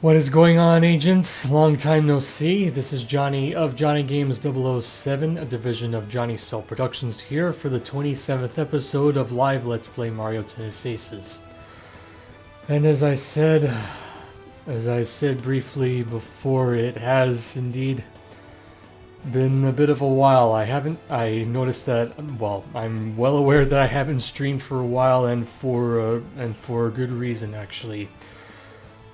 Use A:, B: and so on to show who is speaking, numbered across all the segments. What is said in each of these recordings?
A: What is going on, agents? Long time no see. This is Johnny of Johnny Games 007, a division of Johnny Cell Productions, here for the 27th episode of Live Let's Play Mario Tennis Aces. And as I said briefly before, it has indeed been a bit of a while. I noticed that, well, I'm well aware that I haven't streamed for a while, and for a good reason, actually.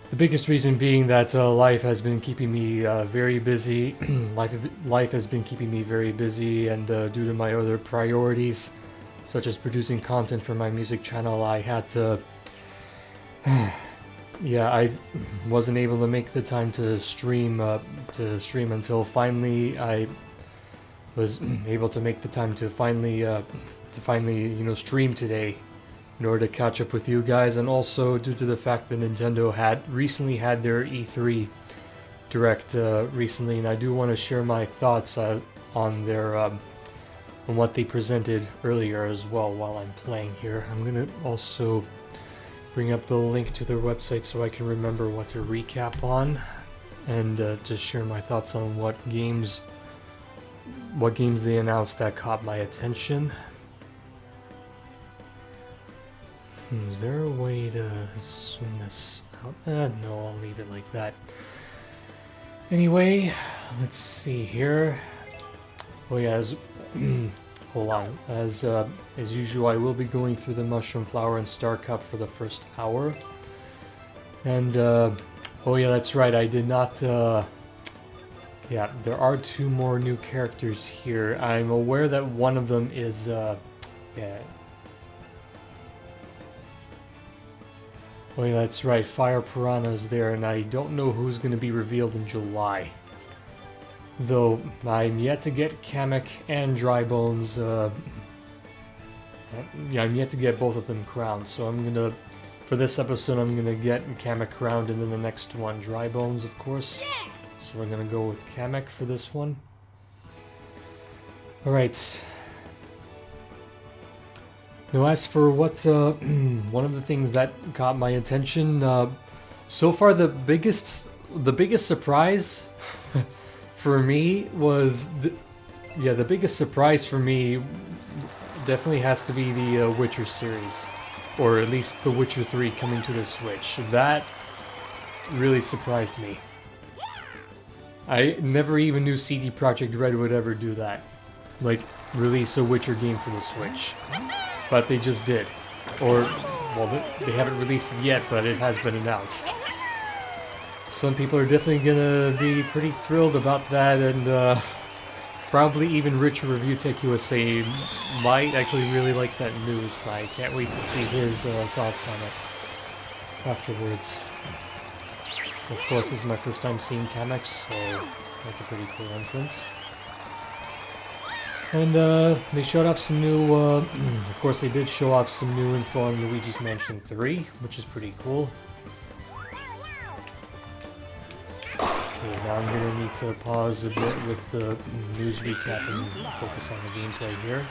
A: The biggest reason being that life has been keeping me very busy. life has been keeping me very busy, and due to my other priorities, such as producing content for my music channel, I had to... yeah, I wasn't able to make the time to stream until finally I was able to make the time to finally, stream today, in order to catch up with you guys, and also due to the fact that Nintendo had recently had their E3 Direct recently, and I do want to share my thoughts on their on what they presented earlier as well while I'm playing here. I'm gonna also bring up the link to their website so I can remember what to recap on, and just share my thoughts on what games they announced that caught my attention. Is there a way to zoom this out? No, I'll leave it like that. Anyway, let's see here. Oh yeah, hold on. As usual, I will be going through the Mushroom Flower and Star Cup for the first hour. And, oh yeah, that's right, I did not, yeah, there are two more new characters here. I'm aware that one of them is, yeah. Oh yeah, that's right, Fire Piranha's there, and I don't know who's going to be revealed in July. Though, I'm yet to get Kamek and Dry Bones, yeah, I'm yet to get both of them crowned, so I'm gonna, for this episode, I'm gonna get Kamek crowned, and then the next one, Dry Bones, of course. So we're gonna go with Kamek for this one. Alright. Now, as for what, one of the things that caught my attention, so far the biggest surprise for me was, the biggest surprise for me definitely has to be the Witcher series, or at least The Witcher 3 coming to the Switch. That really surprised me. I never even knew CD Projekt Red would ever do that, like release a Witcher game for the Switch. But they just did. Or, well, they haven't released it yet, but it has been announced. Some people are definitely gonna be pretty thrilled about that, and probably even Rich Review Tech USA might actually really like that news. I can't wait to see his thoughts on it afterwards. Of course, this is my first time seeing Kamek, so that's a pretty cool entrance. And they showed off some new, of course they did show off some new info on Luigi's Mansion 3, which is pretty cool. Okay, now I'm gonna need to pause a bit with the news recap and focus on the gameplay here.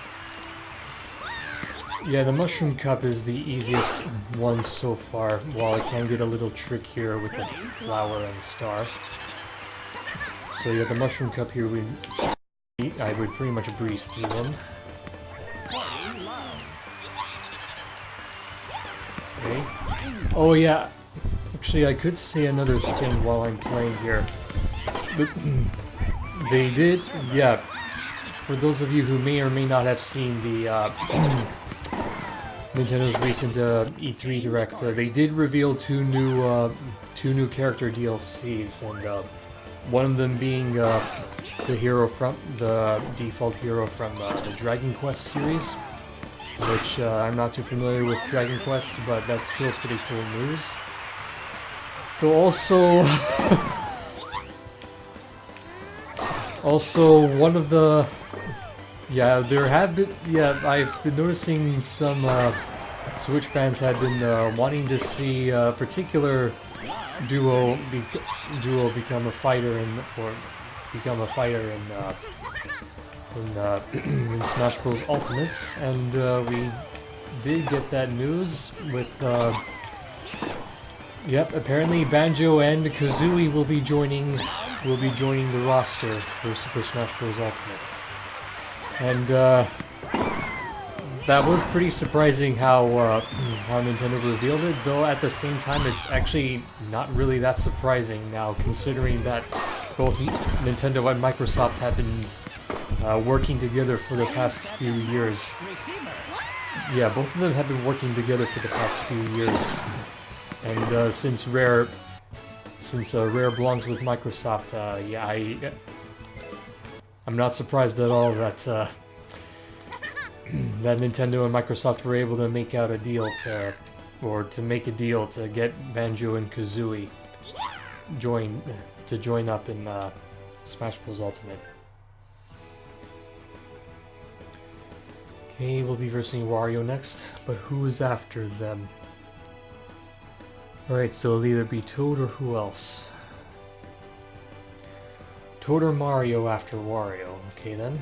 A: Yeah, the Mushroom Cup is the easiest one so far, while it can get a little trick here with the flower and star. So yeah, the Mushroom Cup here, I would pretty much breeze through them. Okay. Oh yeah, actually I could say another thing while I'm playing here. They did, yeah, for those of you who may or may not have seen the Nintendo's recent E3 Direct, they did reveal two new character DLCs, and one of them being the default hero from the Dragon Quest series, which I'm not too familiar with Dragon Quest, but that's still pretty cool news. Though also one of the, yeah, there have been, yeah, I've been noticing some Switch fans had been wanting to see a particular duo become a fighter in Smash Bros. Ultimates, and we did get that news with Yep, apparently Banjo and Kazooie will be joining the roster for Super Smash Bros. Ultimate. And that was pretty surprising how Nintendo revealed it, though at the same time it's actually not really that surprising now, considering that both Nintendo and Microsoft have been working together for the past few years. Yeah, both of them have been working together for the past few years. And since Rare belongs with Microsoft, yeah, I'm not surprised at all that that Nintendo and Microsoft were able to make out a deal to get Banjo and Kazooie join up in Smash Bros. Ultimate. Okay, we'll be versing Wario next, but who is after them? Alright, so it'll either be Toad or who else? Toad or Mario after Wario. Okay then.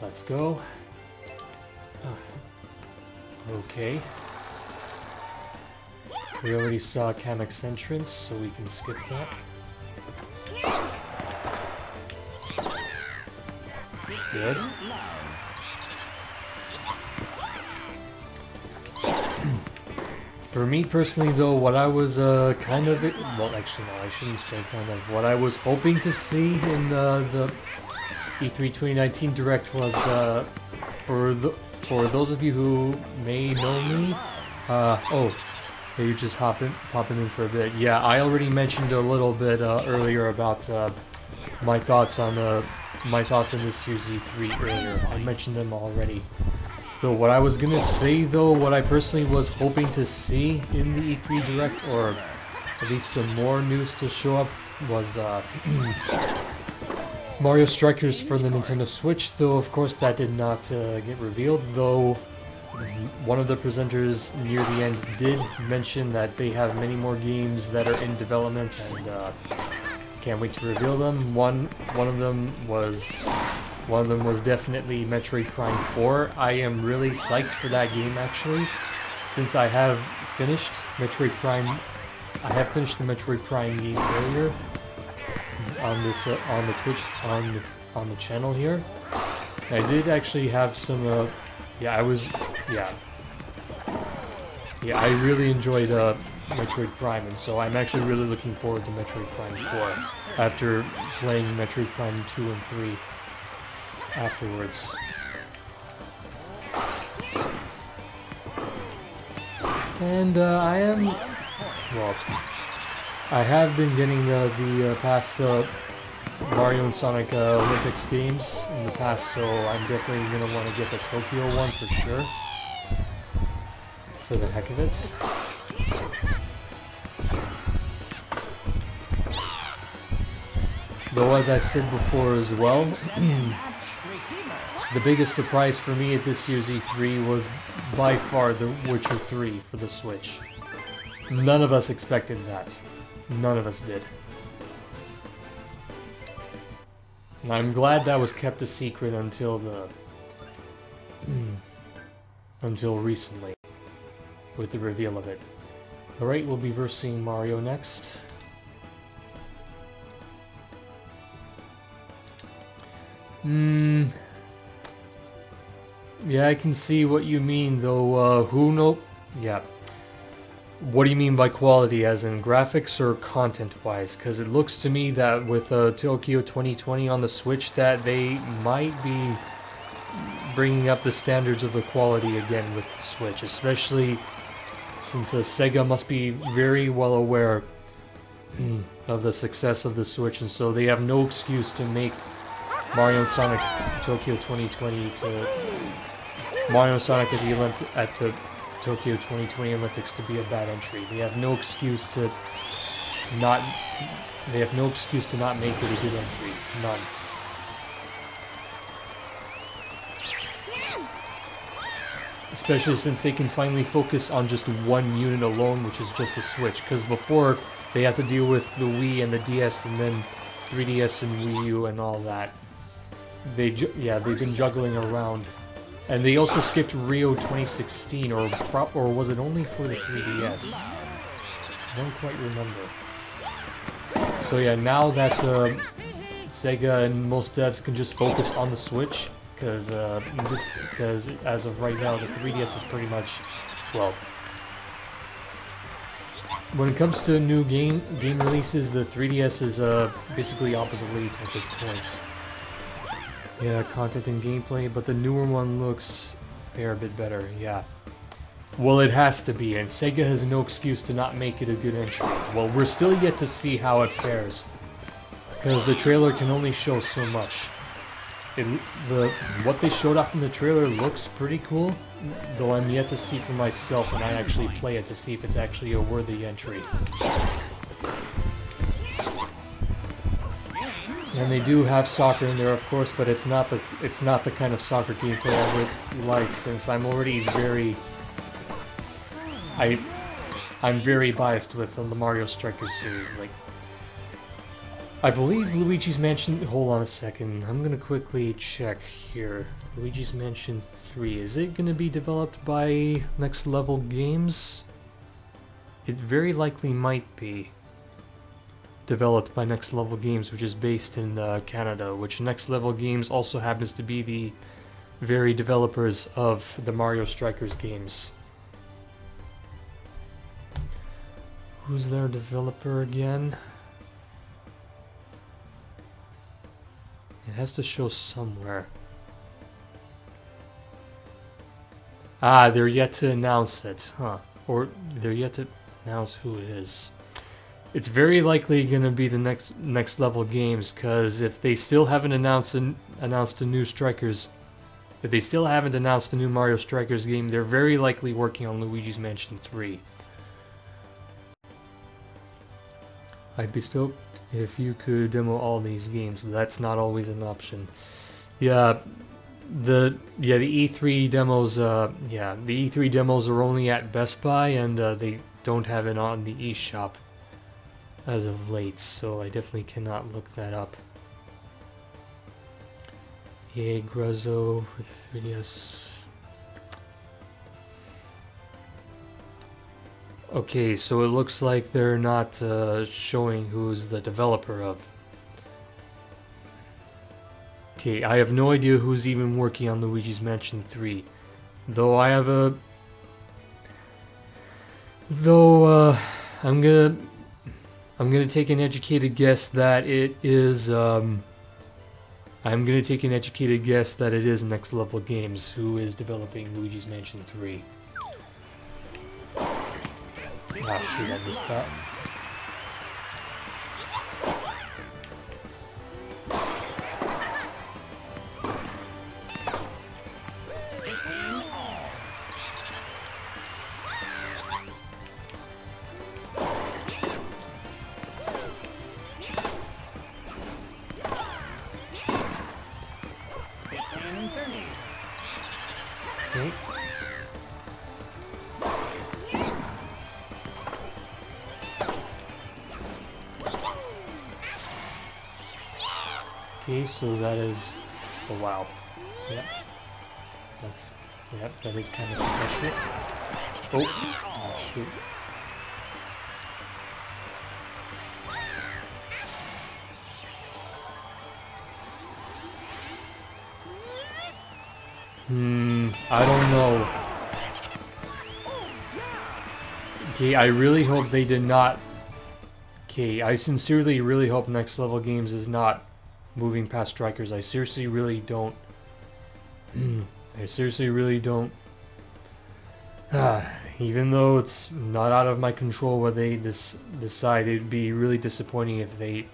A: Let's go. Okay. We already saw Kamek's entrance, so we can skip that. Good. For me personally though, what I was kind of... Well, actually no, I shouldn't say kind of. What I was hoping to see in the E3 2019 Direct was, for those of you who may know me, oh, you're just popping in for a bit. Yeah, I already mentioned a little bit earlier about my thoughts on this year's E3 earlier. I mentioned them already. So what I was gonna say though, what I personally was hoping to see in the E3 Direct, or at least some more news to show up, was Mario Strikers for the Nintendo Switch, though of course that did not get revealed, though one of the presenters near the end did mention that they have many more games that are in development and can't wait to reveal them. One of them was definitely Metroid Prime 4. I am really psyched for that game actually, since I have finished Metroid Prime. I have finished the Metroid Prime game earlier on this on the Twitch on the channel here. I did actually have some I really enjoyed Metroid Prime, and so I'm actually really looking forward to Metroid Prime 4 after playing Metroid Prime 2 and 3 afterwards. And I have been getting the past Mario and Sonic Olympics games in the past, so I'm definitely going to want to get the Tokyo one for sure, for the heck of it. Though as I said before as well, the biggest surprise for me at this year's E3 was by far The Witcher 3 for the Switch. None of us expected that. None of us did. And I'm glad that was kept a secret until until recently, with the reveal of it. Alright, we'll be versing Mario next. Yeah, I can see what you mean, though, who know... Yeah. What do you mean by quality, as in graphics or content-wise? Because it looks to me that with Tokyo 2020 on the Switch, that they might be bringing up the standards of the quality again with the Switch, especially since Sega must be very well aware of the success of the Switch, and so they have no excuse to make Mario and Sonic Tokyo 2020 to Mario and Sonic at the Tokyo 2020 Olympics to be a bad entry. They have no excuse to not make it a good entry. None. Especially since they can finally focus on just one unit alone, which is just the Switch, because before they had to deal with the Wii and the DS and then 3DS and Wii U and all that. They've been juggling around And they also skipped Rio 2016, or was it only for the 3DS? I don't quite remember. So yeah, now that Sega and most devs can just focus on the Switch, because as of right now, the 3DS is pretty much, well, when it comes to new game releases, the 3DS is basically opposite lead at this point. Yeah, content and gameplay, but the newer one looks a fair bit better, yeah. Well, it has to be, and Sega has no excuse to not make it a good entry. Well, we're still yet to see how it fares, because the trailer can only show so much. What they showed off in the trailer looks pretty cool, though I'm yet to see for myself when I actually play it to see if it's actually a worthy entry. And they do have soccer in there, of course, but it's not the kind of soccer gameplay I would like, since I'm already I'm very biased with the Mario Strikers series. Like, I believe Luigi's Mansion. Hold on a second. I'm gonna quickly check here. Luigi's Mansion 3. Is it gonna be developed by Next Level Games? It very likely might be developed by Next Level Games, which is based in Canada, which Next Level Games also happens to be the very developers of the Mario Strikers games. Who's their developer again? It has to show somewhere. Ah, they're yet to announce it, huh? Or they're yet to announce who it is. It's very likely going to be the next level games, because if they still haven't announced a new Strikers, if they still haven't announced a new Mario Strikers game, they're very likely working on Luigi's Mansion 3. I'd be stoked if you could demo all these games, but that's not always an option. Yeah, the E3 demos. The E3 demos are only at Best Buy, and they don't have it on the eShop as of late, so I definitely cannot look that up. EA Grezzo for the 3DS. Okay, so it looks like they're not showing who's the developer of. Okay, I have no idea who's even working on Luigi's Mansion 3. Though I have a... I'm gonna take an educated guess that it is, Next Level Games who is developing Luigi's Mansion 3. Ah, shoot, I missed that. Okay. Okay, so that is... Oh, wow. Yep. That is kind of special. Oh, shoot. I don't know. Okay, I really hope they did not... Okay, I sincerely really hope Next Level Games is not moving past Strikers. I seriously really don't. I seriously really don't. Even though it's not out of my control what they decide, it'd be really disappointing if they...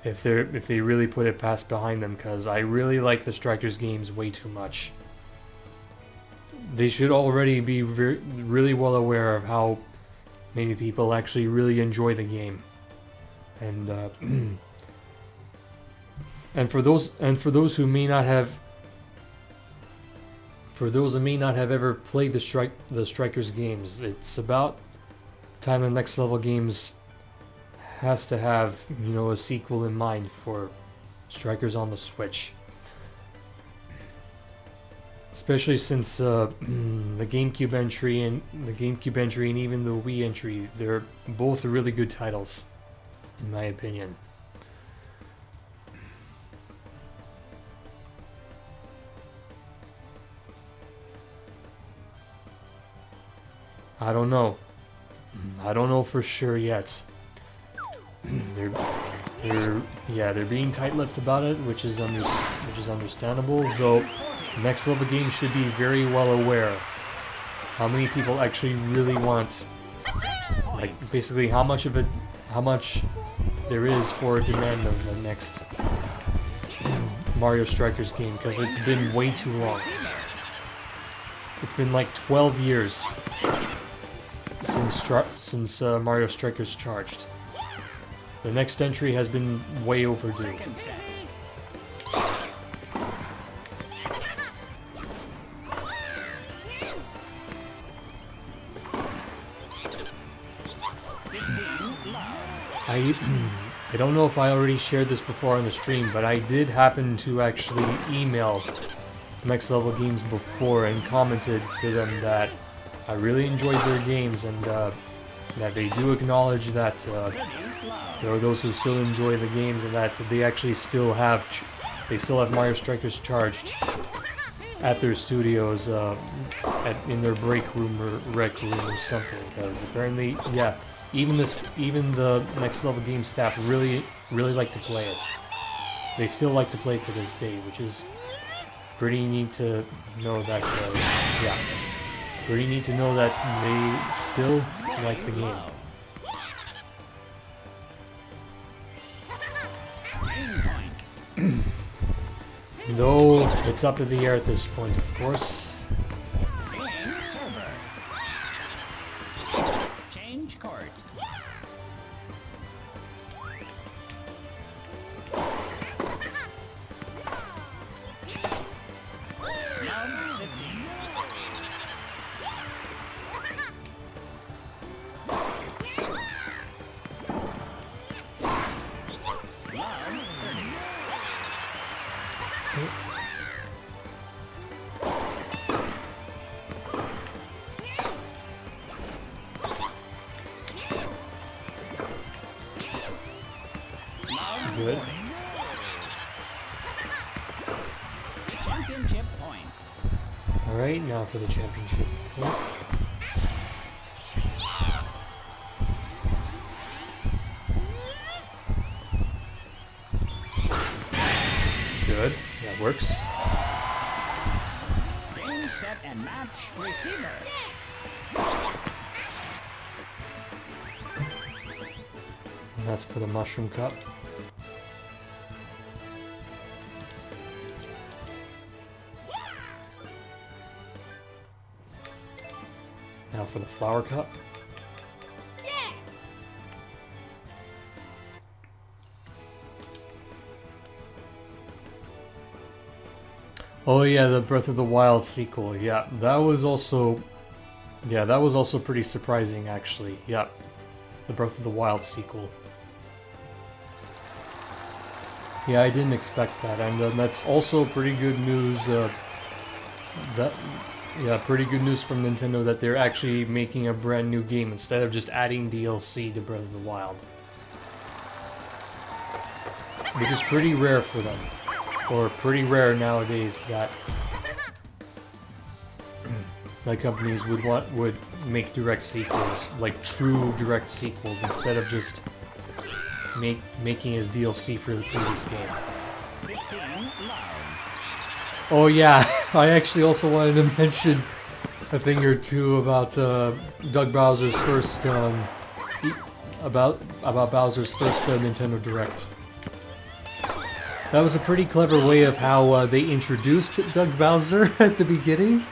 A: If they really put it past behind them, because I really like the Strikers games way too much. They should already be really well aware of how many people actually really enjoy the game, and and for those who may not have ever played the Strikers games, it's about time the Next Level Games has to have, a sequel in mind for Strikers on the Switch. Especially since the GameCube entry and even the Wii entry, they're both really good titles, in my opinion. I don't know. I don't know for sure yet. They're being tight-lipped about it, which is understandable. Though Next Level Games should be very well aware how many people actually really want, like, basically how much there is for a demand of the next Mario Strikers game, because it's been way too long. It's been like 12 years since Mario Strikers charged. The next entry has been way overdue. I don't know if I already shared this before on the stream, but I did happen to actually email Next Level Games before and commented to them that I really enjoyed their games, and that they do acknowledge that there are those who still enjoy the games, and that they actually still have Mario Strikers charged at their studios, in their break room or rec room or something. Because apparently, yeah, even the Next Level Games staff really like to play it. They still like to play it to this day, which is pretty neat to know that. Yeah. Pretty neat to know that they still like the game. Though it's up in the air at this point, of course.
B: Change card.
A: Good.
B: Championship point.
A: Alright, now for the championship point. Good. That works.
B: Game, set, and match. Receiver.
A: And that's for the Mushroom Cup. Now for the Flower Cup. Oh yeah, the Breath of the Wild sequel. Yeah, that was also pretty surprising actually. Yeah. The Breath of the Wild sequel. Yeah, I didn't expect that, and that's also pretty good news. Pretty good news from Nintendo that they're actually making a brand new game instead of just adding DLC to Breath of the Wild, which is pretty rare for them, or pretty rare nowadays that companies would make direct sequels, like true direct sequels, instead of just making as DLC for the previous game.
B: 15 loud.
A: Oh yeah, I actually also wanted to mention a thing or two about Doug Bowser's first about Bowser's first Nintendo Direct. That was a pretty clever way of how they introduced Doug Bowser at the beginning,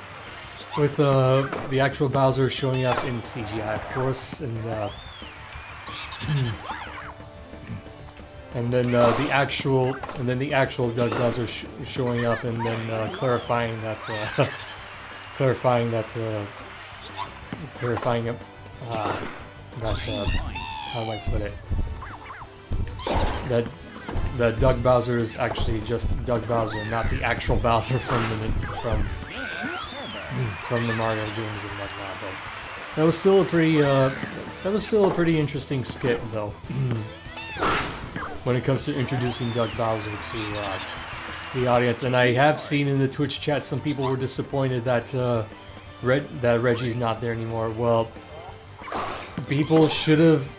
A: with the actual Bowser showing up in CGI, of course, and then the actual Doug Bowser showing up, and then clarifying that how do I put it? that Doug Bowser is actually just Doug Bowser, not the actual Bowser from the Mario games and whatnot. But that was still a pretty interesting skit, though. When it comes to introducing Doug Bowser to the audience, and I have seen in the Twitch chat some people were disappointed that that Reggie's not there anymore. Well, people should have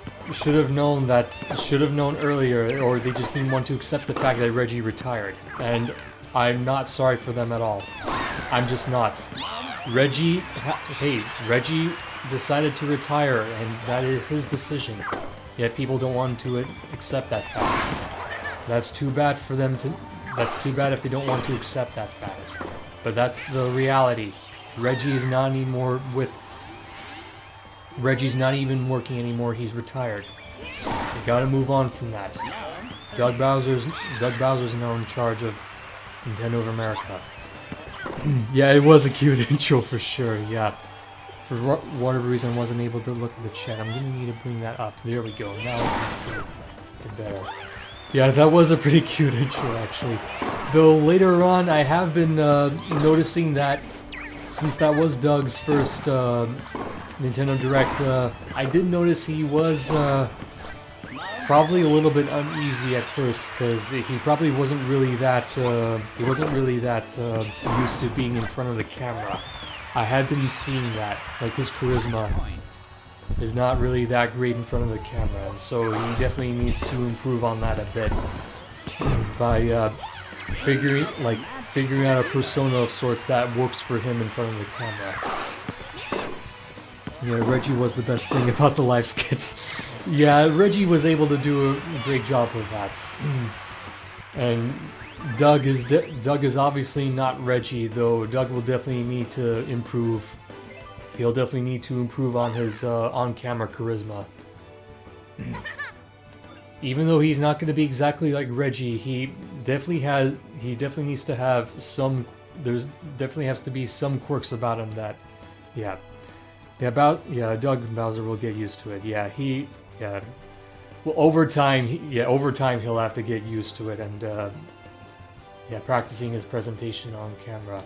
A: known earlier, or they just didn't want to accept the fact that Reggie retired, and I'm not sorry for them at all. I'm just not. Reggie decided to retire, and that is his decision. Yet people don't want to accept that fact. That's too bad for them to. That's too bad if they don't want to accept that fact. But that's the reality. Reggie's not even working anymore. He's retired. You gotta move on from that. Doug Bowser's now in charge of Nintendo of America. Yeah, it was a cute intro for sure. Yeah. For whatever reason, I wasn't able to look at the chat. I'm gonna need to bring that up. There we go. Now I can see it better. Yeah, that was a pretty cute intro, actually. Though later on, I have been noticing that since that was Doug's first Nintendo Direct, I did notice he was probably a little bit uneasy at first, because he probably wasn't really that used to being in front of the camera. I had been seeing that, like his charisma is not really that great in front of the camera, and so he definitely needs to improve on that a bit by figuring out a persona of sorts that works for him in front of the camera. Yeah, Reggie was the best thing about the live skits. Yeah, Reggie was able to do a great job with that. And Doug is obviously not Reggie, though Doug will definitely need to improve. He'll definitely need to improve on his on-camera charisma. Even though he's not going to be exactly like Reggie, he definitely needs to have some. There's definitely has to be some quirks about him that, yeah. Doug Bowser will get used to it. Well, over time he'll have to get used to it, and practicing his presentation on camera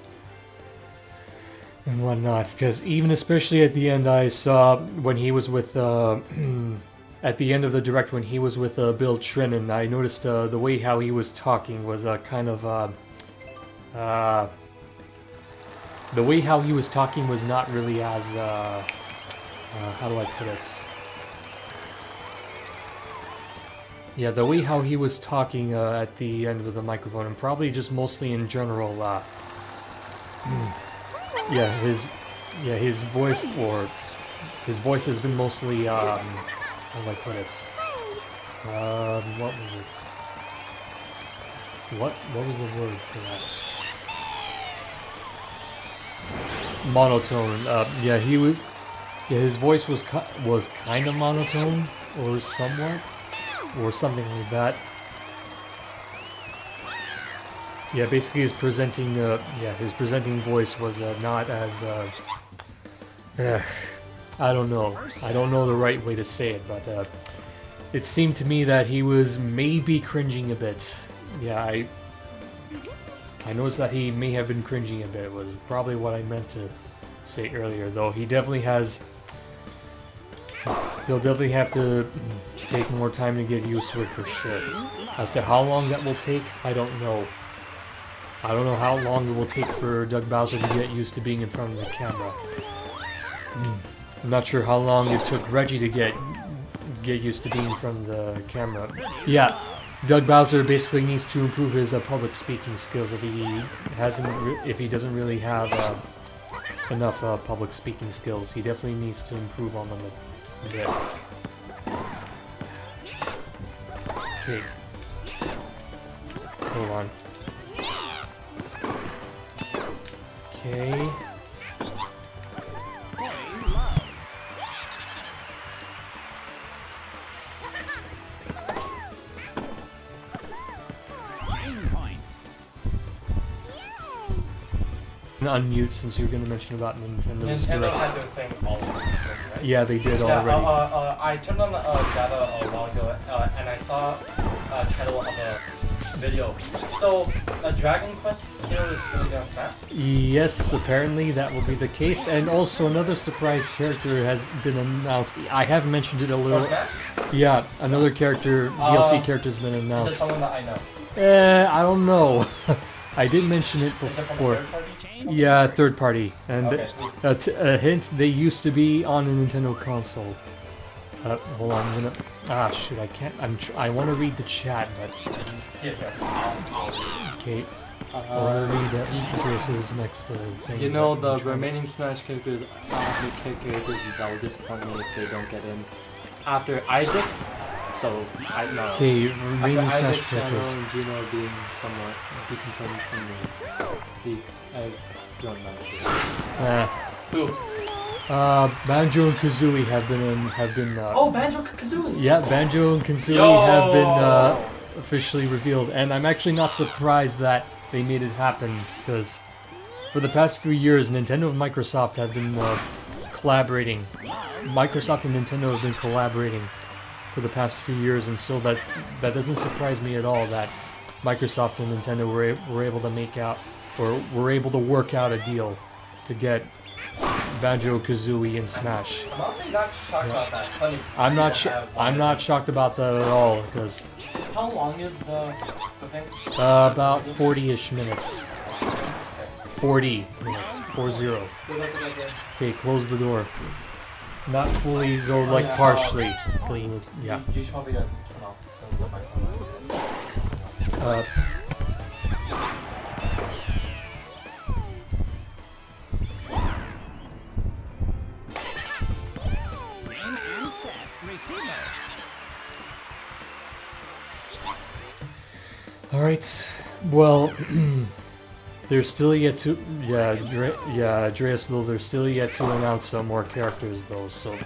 A: and whatnot. Because even especially at the end, I saw when he was with at the end of the direct when he was with Bill Trinan, I noticed the way how he was talking was kind of the way how he was talking was not really as how do I put it? Yeah, the way how he was talking at the end of the microphone, and probably just mostly in general, his voice has been mostly, how do I put it? What was it? What was the word for that? Monotone. His voice was kind of monotone, or somewhat. Or something like that. Yeah, basically his presenting voice was not as I don't know the right way to say it, but it seemed to me that he was maybe cringing a bit. Yeah, I noticed that he may have been cringing a bit. Was probably what I meant to say earlier, though. He'll definitely have to take more time to get used to it for sure. As to how long that will take, I don't know. I don't know how long it will take for Doug Bowser to get used to being in front of the camera. I'm not sure how long it took Reggie to get used to being in front of the camera. Yeah, Doug Bowser basically needs to improve his public speaking skills if he doesn't really have enough public speaking skills. He definitely needs to improve on them a bit. Okay. Hold on. Okay. Unmute since you were going to mention about Nintendo's
C: Nintendo
A: Direct.
C: had their thing all over, right?
A: Yeah, they did already.
C: I turned on Java a while ago, and I saw a title of a video. So, a Dragon Quest hero is going down fast?
A: Yes, apparently that will be the case. And also another surprise character has been announced. I have mentioned it a little.
C: Smash?
A: Yeah, another character, DLC character has been
C: Is it
A: announced.
C: someone that I know?
A: I don't know. I did mention it
C: Is it from a
A: before.
C: third party?
A: Yeah, third party. And
C: Okay, sweet.
A: a hint, they used to be on a Nintendo console. Hold on, I'm gonna... Ah, shoot, I can't... I want to read the chat, but...
C: Yeah, yeah.
A: Okay. I want to read Andreas's next thing.
D: You know,
A: but
D: the
A: I'm trying-
D: remaining Smash characters, characters that will disappoint me if they don't get in. After Isaac, so I know.
A: Okay,
D: After
A: remaining Smash
D: Isaac, Shadow,
A: characters.
D: and Gino being somewhat decontented from the I don't know.
C: Who?
A: Banjo and Kazooie have been
C: Oh, Banjo-Kazooie!
A: yeah, Banjo and Kazooie
C: Yo!
A: have been officially revealed, and I'm actually not surprised that they made it happen, because for the past few years, Nintendo and Microsoft have been collaborating. Microsoft and Nintendo have been collaborating for the past few years, and so that doesn't surprise me at all that Microsoft and Nintendo were able to make out, or were able to work out a deal to get Banjo-Kazooie in Smash.
C: I'm honestly not shocked about that. Funny.
A: I'm not
C: I'm
A: not shocked about that at all, because
C: How long is the thing?
A: about 40-ish minutes. 40 minutes. 40.
C: Good luck with that game.
A: Okay, close the door. Not fully, though, like
C: yeah.
A: partially. Clean. Yeah.
C: You should probably turn off the microphone.
B: Game and set. Receiver.
A: Alright. Well, there's still yet to... Yeah, Andreas, though, there's still yet to announce some more characters, though, so...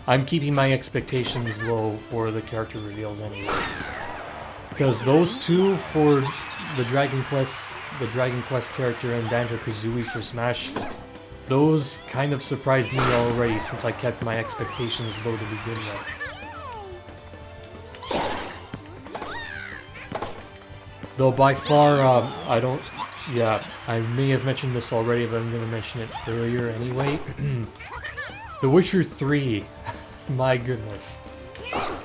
A: I'm keeping my expectations low for the character reveals anyway. Because those two for the Dragon Quest character and Banjo-Kazooie for Smash, those kind of surprised me already since I kept my expectations low to begin with. Though by far, I don't... Yeah, I may have mentioned this already, but I'm going to mention it earlier anyway. The Witcher 3, my goodness.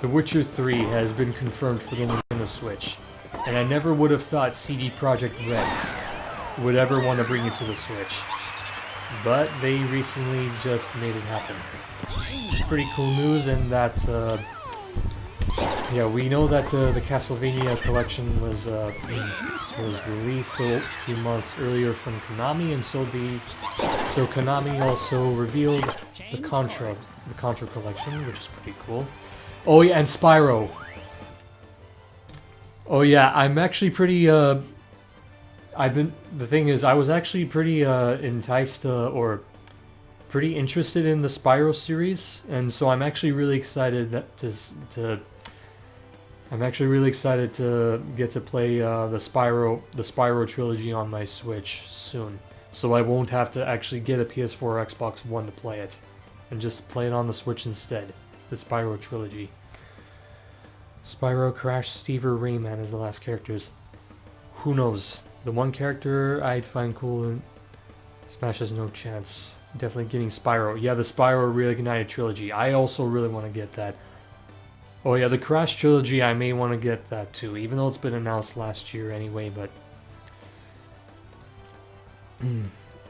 A: The Witcher 3 has been confirmed for the Nintendo Switch, and I never would have thought CD Projekt Red would ever want to bring it to the Switch. But they recently just made it happen. Which is pretty cool news, and that, yeah, we know that the Castlevania collection was released a few months earlier from Konami, and so Konami also revealed the Contra collection, which is pretty cool. Oh yeah, and Spyro. Oh yeah, I'm actually pretty the thing is, I was actually pretty enticed or pretty interested in the Spyro series, and so I'm actually really excited I'm actually really excited to get to play the Spyro trilogy on my Switch soon. So I won't have to actually get a PS4 or Xbox One to play it, and just play it on the Switch instead. The Spyro trilogy. Spyro, Crash, Steve, or Rayman as the last characters. Who knows? The one character I'd find cool in Smash has no chance. Definitely getting Spyro. Yeah, the Spyro Reignited trilogy. I also really want to get that. Oh yeah, the Crash trilogy, I may want to get that too, even though it's been announced last year anyway, but...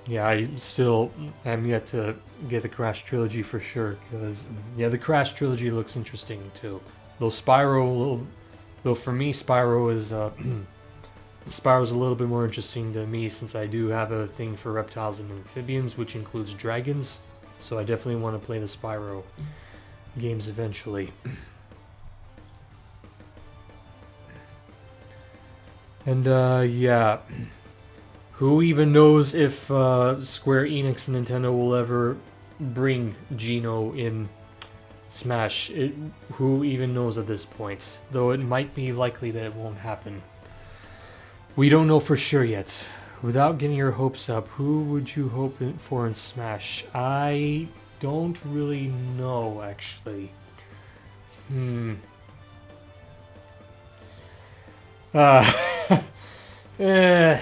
A: yeah, I still am yet to get the Crash trilogy for sure, because, yeah, the Crash trilogy looks interesting too. Though for me, Spyro is, Spyro's a little bit more interesting to me, since I do have a thing for reptiles and amphibians, which includes dragons, so I definitely want to play the Spyro games eventually. And, yeah, who even knows if Square Enix and Nintendo will ever bring Gino in Smash? Who even knows at this point? Though it might be likely that it won't happen. We don't know for sure yet. Without getting your hopes up, who would you hope for in Smash? I don't really know, actually. I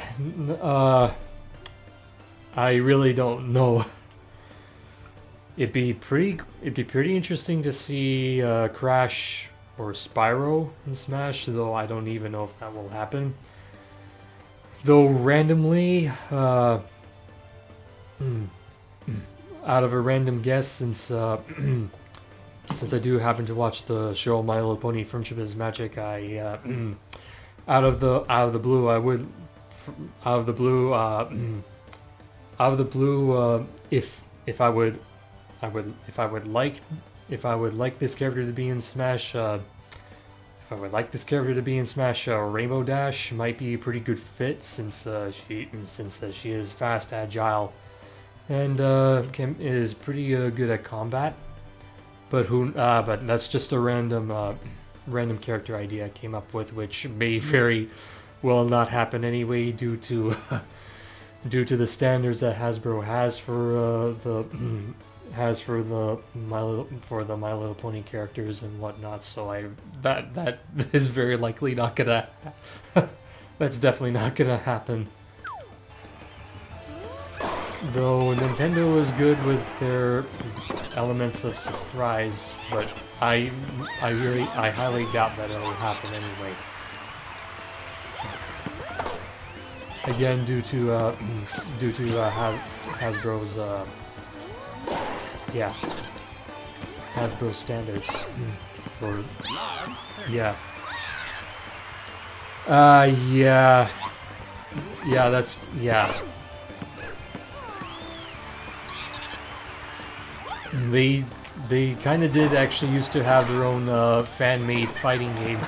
A: really don't know. It'd be pretty interesting to see Crash or Spyro in Smash, though I don't even know if that will happen. Though randomly, out of a random guess, since since I do happen to watch the show My Little Pony Friendship is Magic, I out of the blue, I would if I would like this character to be in Smash, Rainbow Dash might be a pretty good fit, since she is fast, agile, and is pretty good at combat. But but that's just a random character idea I came up with, which may very well not happen anyway, due to the standards that Hasbro has for the My Little Pony characters and whatnot. So that is very likely not gonna. That's definitely not gonna happen. Though Nintendo is good with their elements of surprise, but I highly doubt that it'll happen anyway. Again, due to Hasbro's Hasbro standards for yeah. They kind of did actually used to have their own fan-made fighting game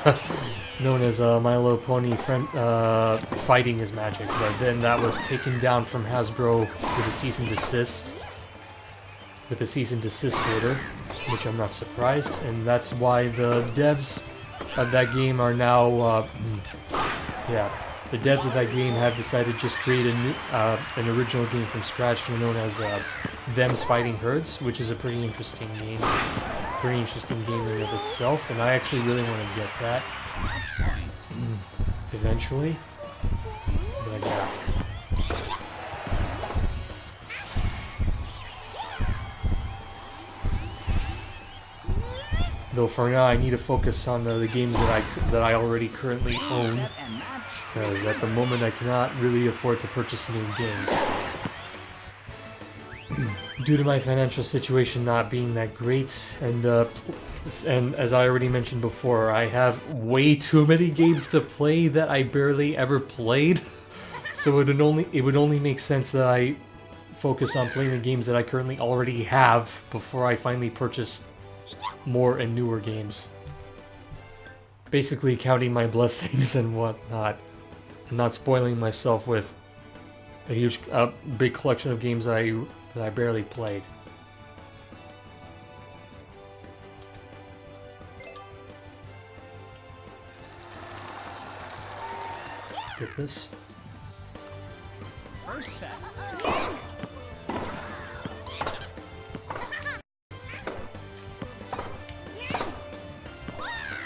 A: known as My Little Pony Fighting is Magic, but then that was taken down from Hasbro with a cease and desist. Order, which I'm not surprised, and that's why the devs of that game are now the devs of that game have decided to just create a new an original game from scratch known as Them's Fighting Herds, which is a pretty interesting game in and of itself, and I actually really want to get that eventually. But yeah. Though for now, I need to focus on the games that I already currently own, because at the moment I cannot really afford to purchase new games. Due to my financial situation not being that great, and as I already mentioned before, I have way too many games to play that I barely ever played. So it would only make sense that I focus on playing the games that I currently already have before I finally purchase more and newer games. Basically counting my blessings and whatnot, and not spoiling myself with a big collection of games that I barely played. Let's get this.
B: First set.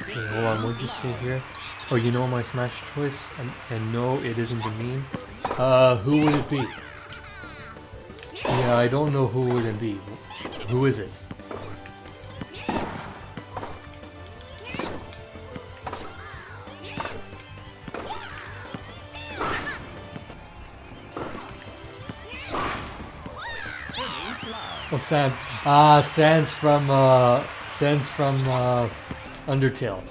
A: Okay, hold on, what'd you say here? Oh, you know my Smash choice? And no, it isn't a meme. Who would it be? Yeah, I don't know who would it be. Who is it? Oh, Sans. Sans from Undertale.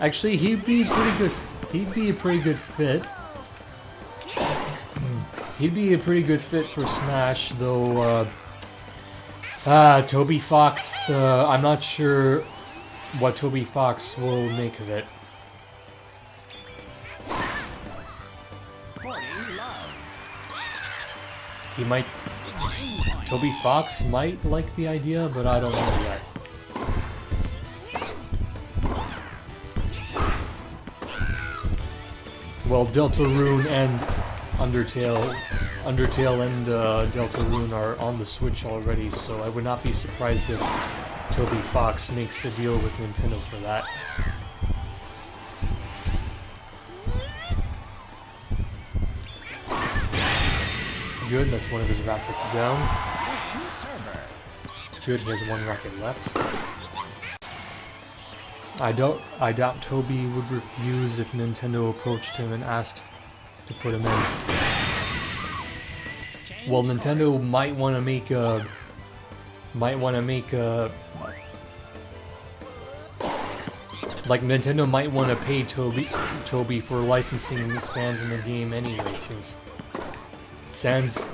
A: Actually, he'd be pretty good. He'd be a pretty good fit. He'd be a pretty good fit for Smash, though. Toby Fox. I'm not sure what Toby Fox will make of it. He might. Toby Fox might like the idea, but I don't know yet. Well, Deltarune and Undertale and Deltarune are on the Switch already, so I would not be surprised if Toby Fox makes a deal with Nintendo for that. Good, that's one of his rackets down.
B: Game server.
A: Good, he has one racket left. I doubt Toby would refuse if Nintendo approached him and asked to put him in. Well, Nintendo might want to make a... Like, Nintendo might want to pay Toby for licensing Sans in the game anyway, since Sans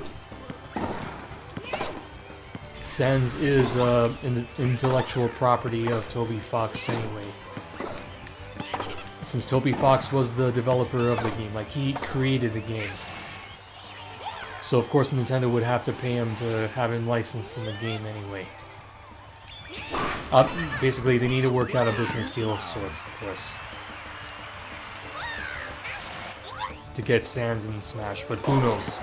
A: is intellectual property of Toby Fox anyway. Since Toby Fox was the developer of the game, like, he created the game. So of course Nintendo would have to pay him to have him licensed in the game anyway. Basically, they need to work out a business deal of sorts, of course, to get Sans in Smash, but who knows?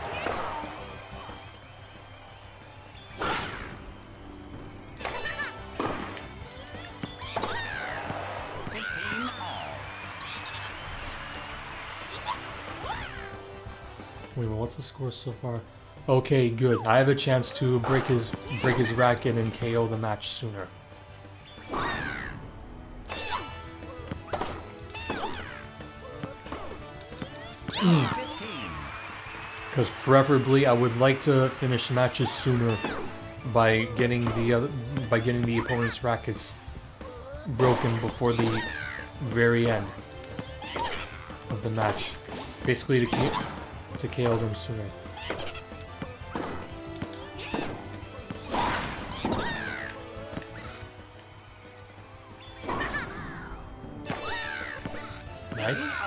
A: Wait, well, what's the score so far? Okay, good. I have a chance to break his racket and KO the match sooner. Because preferably, I would like to finish matches sooner by getting the opponent's rackets broken before the very end of the match. Basically, to KO them sooner. Nice.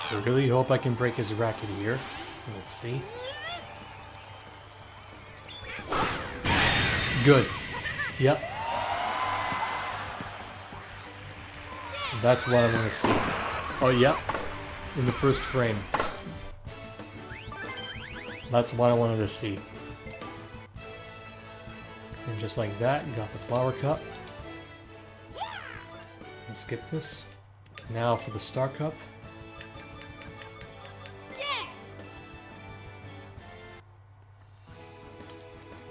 A: I really hope I can break his racket here. Let's see. Good. Yep. That's what I want to see. Oh, yep. In the first frame. That's what I wanted to see. And just like that, you got the flower cup. Let's skip this. Now for the star cup.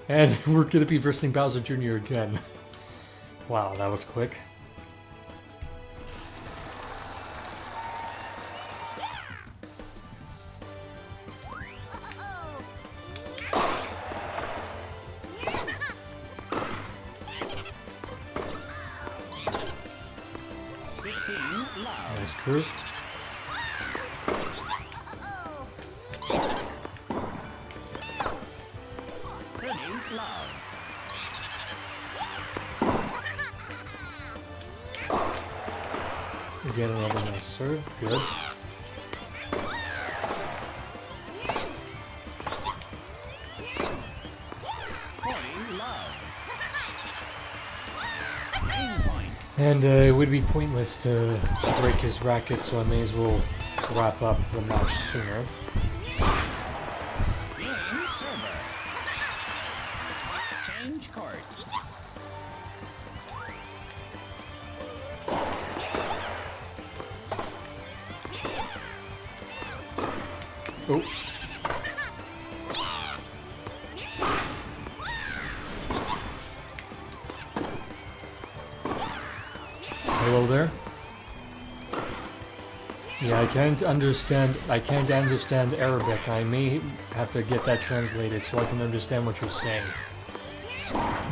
A: And we're gonna be versing Bowser Jr. again. Wow, that was quick. Nice curve. Again, another nice serve. Good. And it would be pointless to break his racket, so I may as well wrap up the match sooner.
B: Change court.
A: Oh. Hello there. Yeah, I can't understand Arabic. I may have to get that translated so I can understand what you're saying.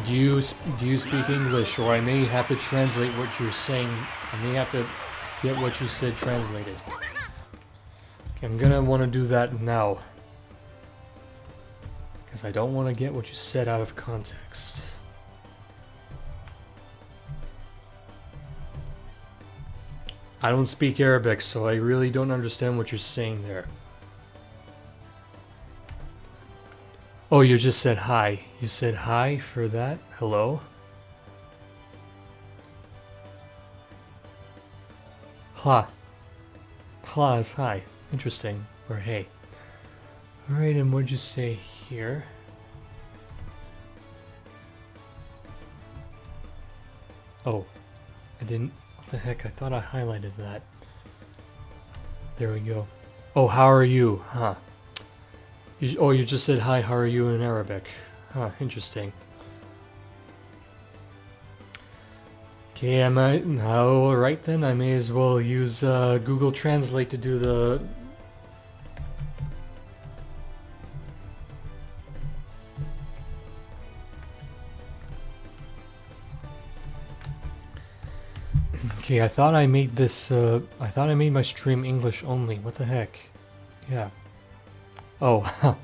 A: Do you speak English, or I may have to translate what you're saying. I may have to get what you said translated. Okay, I'm gonna want to do that now, because I don't want to get what you said out of context. I don't speak Arabic, so I really don't understand what you're saying there. Oh, you just said hi. You said hi for that? Hello? Hla. Hla is hi. Interesting. Or hey. Alright, and what'd you say here? Oh. I didn't... What the heck? I thought I highlighted that. There we go. Oh, how are you? Huh. You just said hi, how are you in Arabic. Huh, interesting. Okay, alright then, I may as well use Google Translate to do the... Okay, I thought I made this, I thought I made my stream English only. What the heck? Yeah. Oh,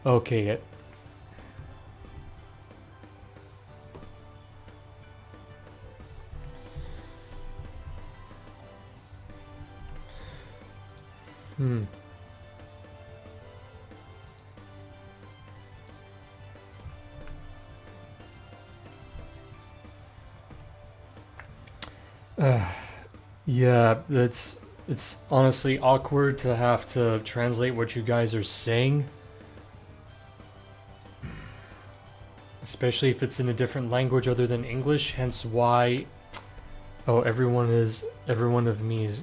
A: okay. Hmm. Yeah, it's honestly awkward to have to translate what you guys are saying. Especially if it's in a different language other than English, hence why... Oh, everyone of me is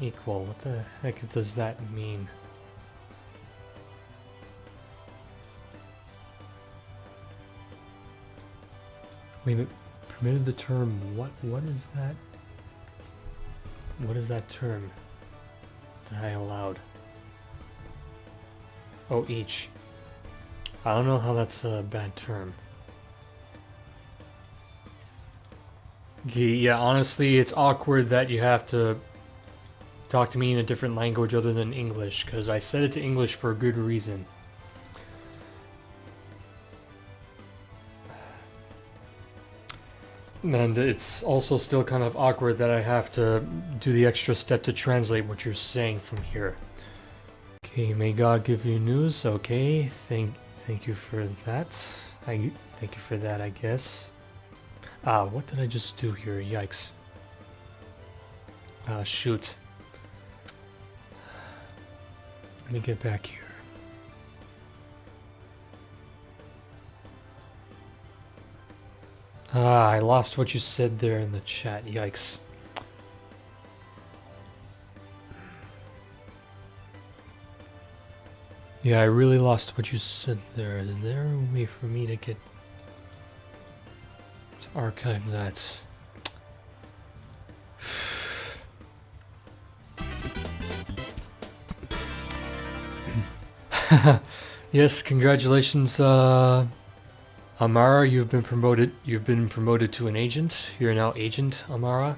A: equal. What the heck does that mean? Wait a minute. Permitted the term, what is that? What is that term that I allowed? Oh, each. I don't know how that's a bad term. Yeah, honestly, it's awkward that you have to talk to me in a different language other than English, because I set it to English for a good reason. And it's also still kind of awkward that I have to do the extra step to translate what you're saying from here. Okay, may God give you news. Okay, thank you for that. Thank you for that, I guess. Ah, what did I just do here? Yikes. Shoot. Let me get back here. Ah, I lost what you said there in the chat. Yikes. Yeah, I really lost what you said there. Is there a way for me to get... to archive that? Yes, congratulations, Amara, you've been promoted to an agent. You're now Agent Amara.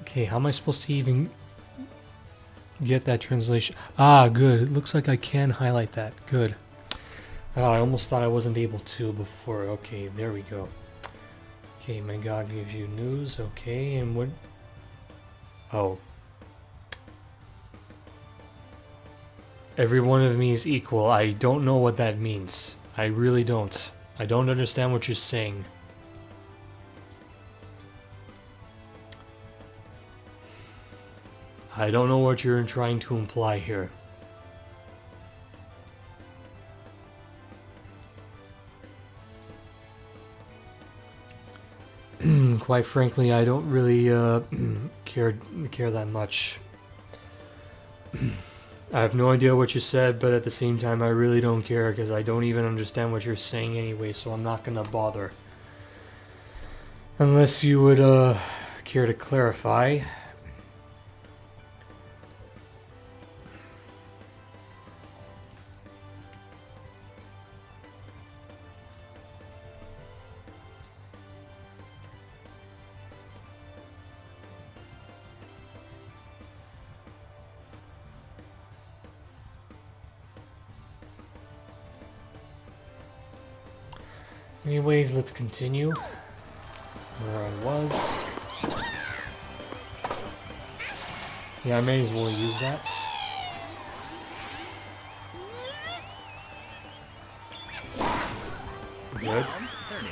A: Okay, how am I supposed to even get that translation? Ah, good. It looks like I can highlight that. Good. I almost thought I wasn't able to before. Okay, there we go. Okay, may God give you news. Okay, and what? Oh. Every one of me is equal. I don't know what that means. I really don't. I don't understand what you're saying. I don't know what you're trying to imply here. Quite frankly, I don't really care that much. I have no idea what you said, but at the same time, I really don't care because I don't even understand what you're saying anyway, so I'm not gonna bother. Unless you would care to clarify. Anyways, let's continue where I was. Yeah, I may as well use that. Good.
B: 30.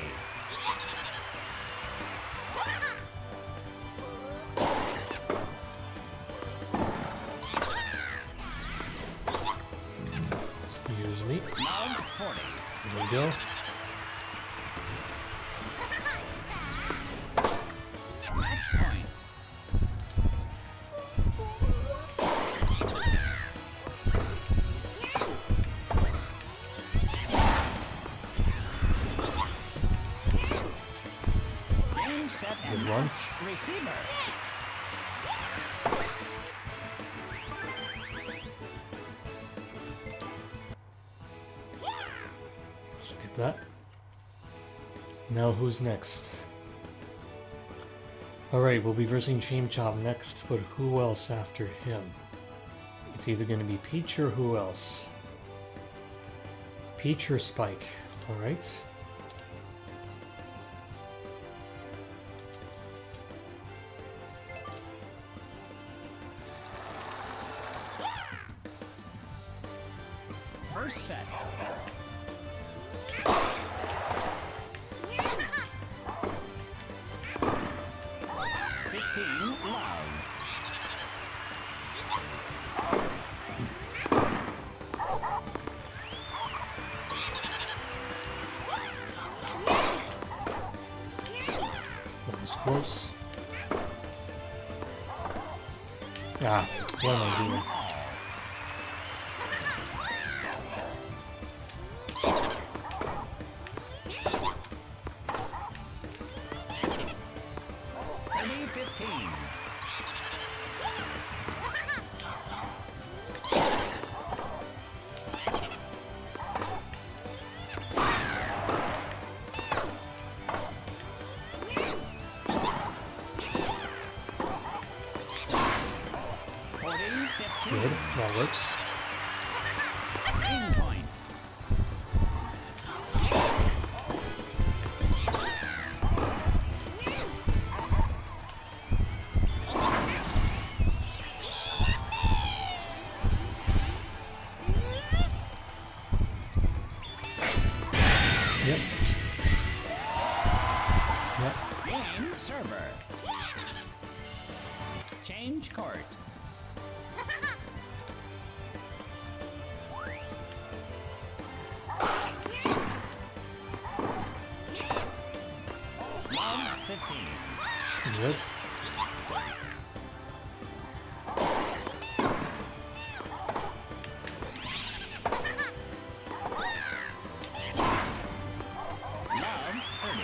A: Excuse me.
B: Log 40.
A: There we go.
B: Match point. Game set and
A: Good one.
B: match. Receiver.
A: Look at that. Now who's next? Alright, we'll be versing Chain Chop next, but who else after him? It's either going to be Peach or who else? Peach or Spike, alright?
B: First set. 15 loud.
A: That was close. Ah, what am I doing? Good, that works.
B: Game point.
A: Yep. Yep.
B: Game server. Change court. Log 15.
A: Good.
B: Log 30.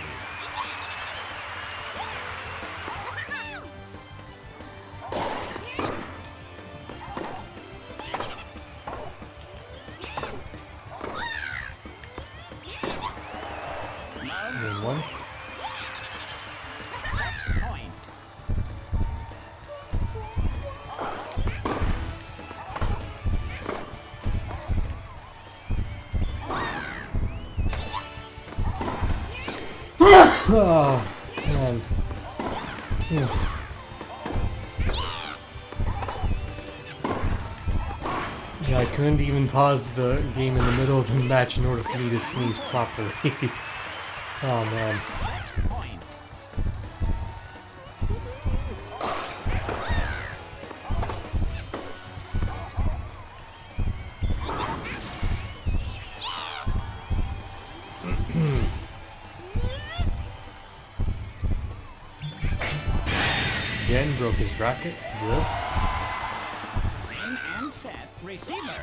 A: Game one.
B: Set point.
A: Oh, man. Oof. Yeah, I couldn't even pause the game in the middle of the match in order for me to sneeze properly. Oh, man.
B: Set point.
A: Again, broke his racket. Good.
B: In and set. Receiver.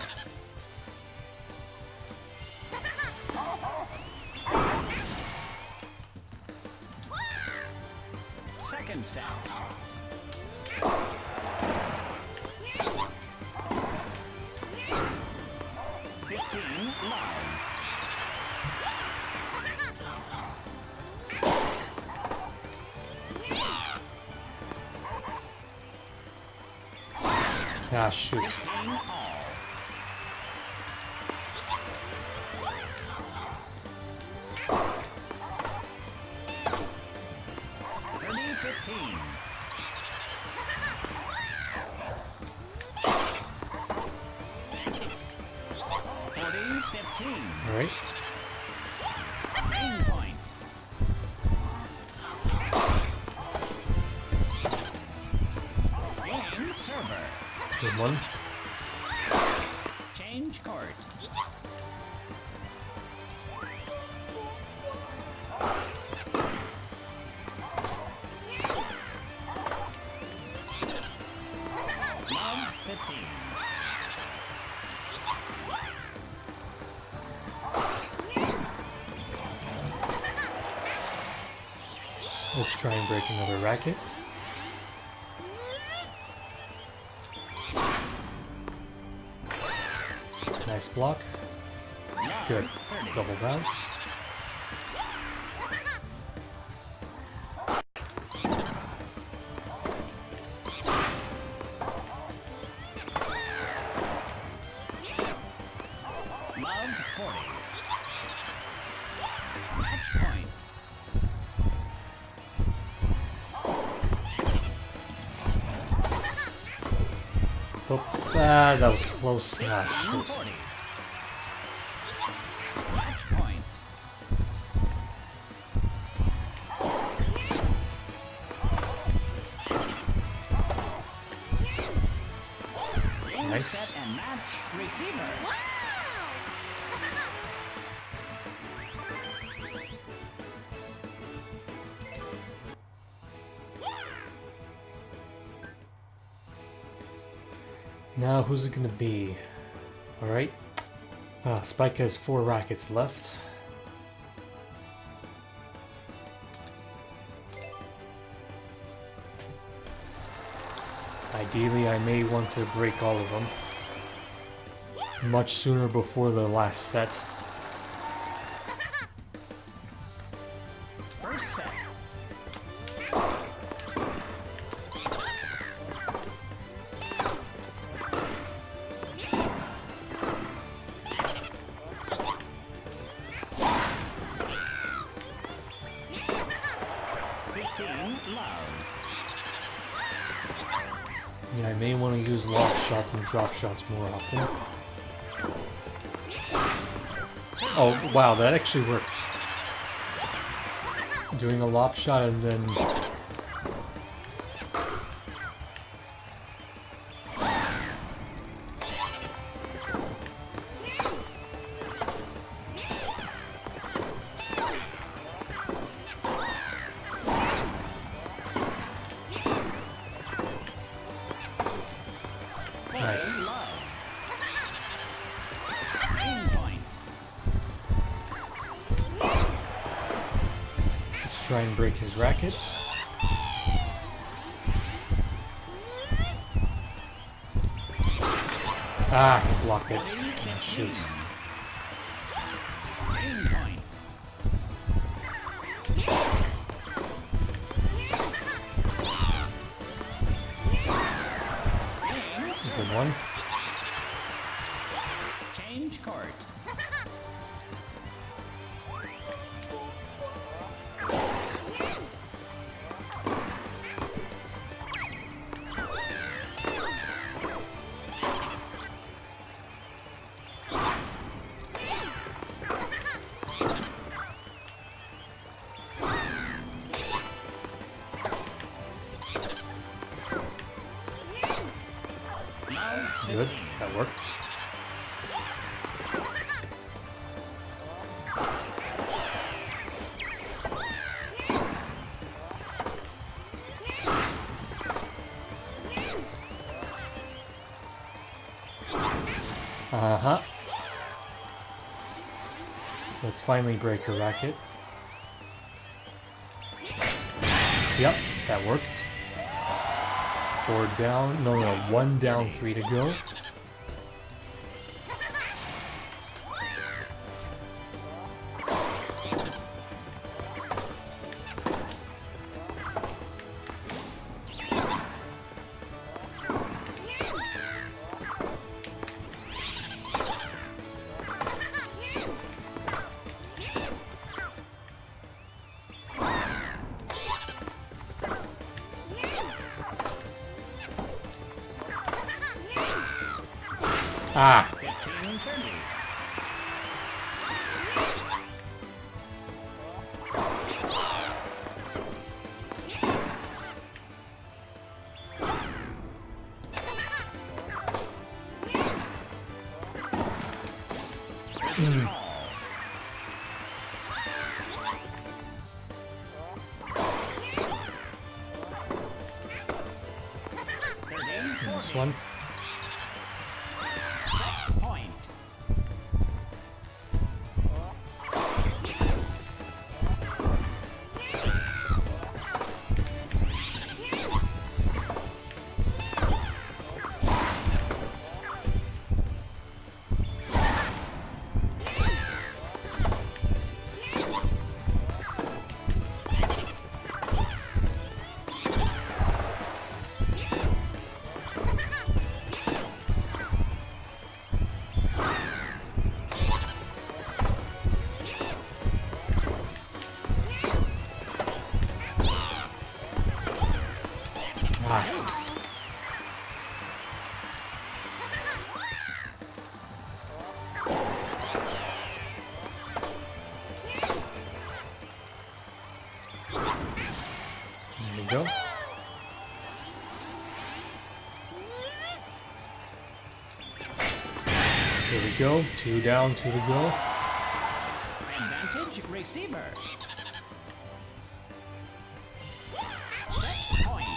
B: Second set. 15 loud.
A: Ah, shoot.
B: 15 all. 30-15. 15.
A: All right.
B: Game point. Game server.
A: Good one.
B: Change court. Love 15.
A: Let's try and break another racket. Nice block. Good. Double bounce.
B: Love 40. Match point.
A: Oh, that was close. Ah, shoot.
B: 40. Match point. Ring
A: Nice.
B: set and match receiver.
A: Now, who's it gonna be? Alright. Spike has 4 rackets left. Ideally, I may want to break all of them much sooner before the last set.
B: First set.
A: Yeah, I may want to use lob shots and drop shots more often. Oh, wow, that actually worked. Doing a lob shot and then... Nice. Let's try and break his racket. Ah, he blocked it. Oh, shoot. Good one.
B: Change court.
A: Good, that worked. Uh-huh. Let's finally break her racket. Yep, that worked. 4 down, no, 1 down, 3 to go. Ah!
B: 15-30.
A: This one.
B: Set point.
A: There we go. There we go. 2 down, 2 to go.
B: Advantage receiver. Set point.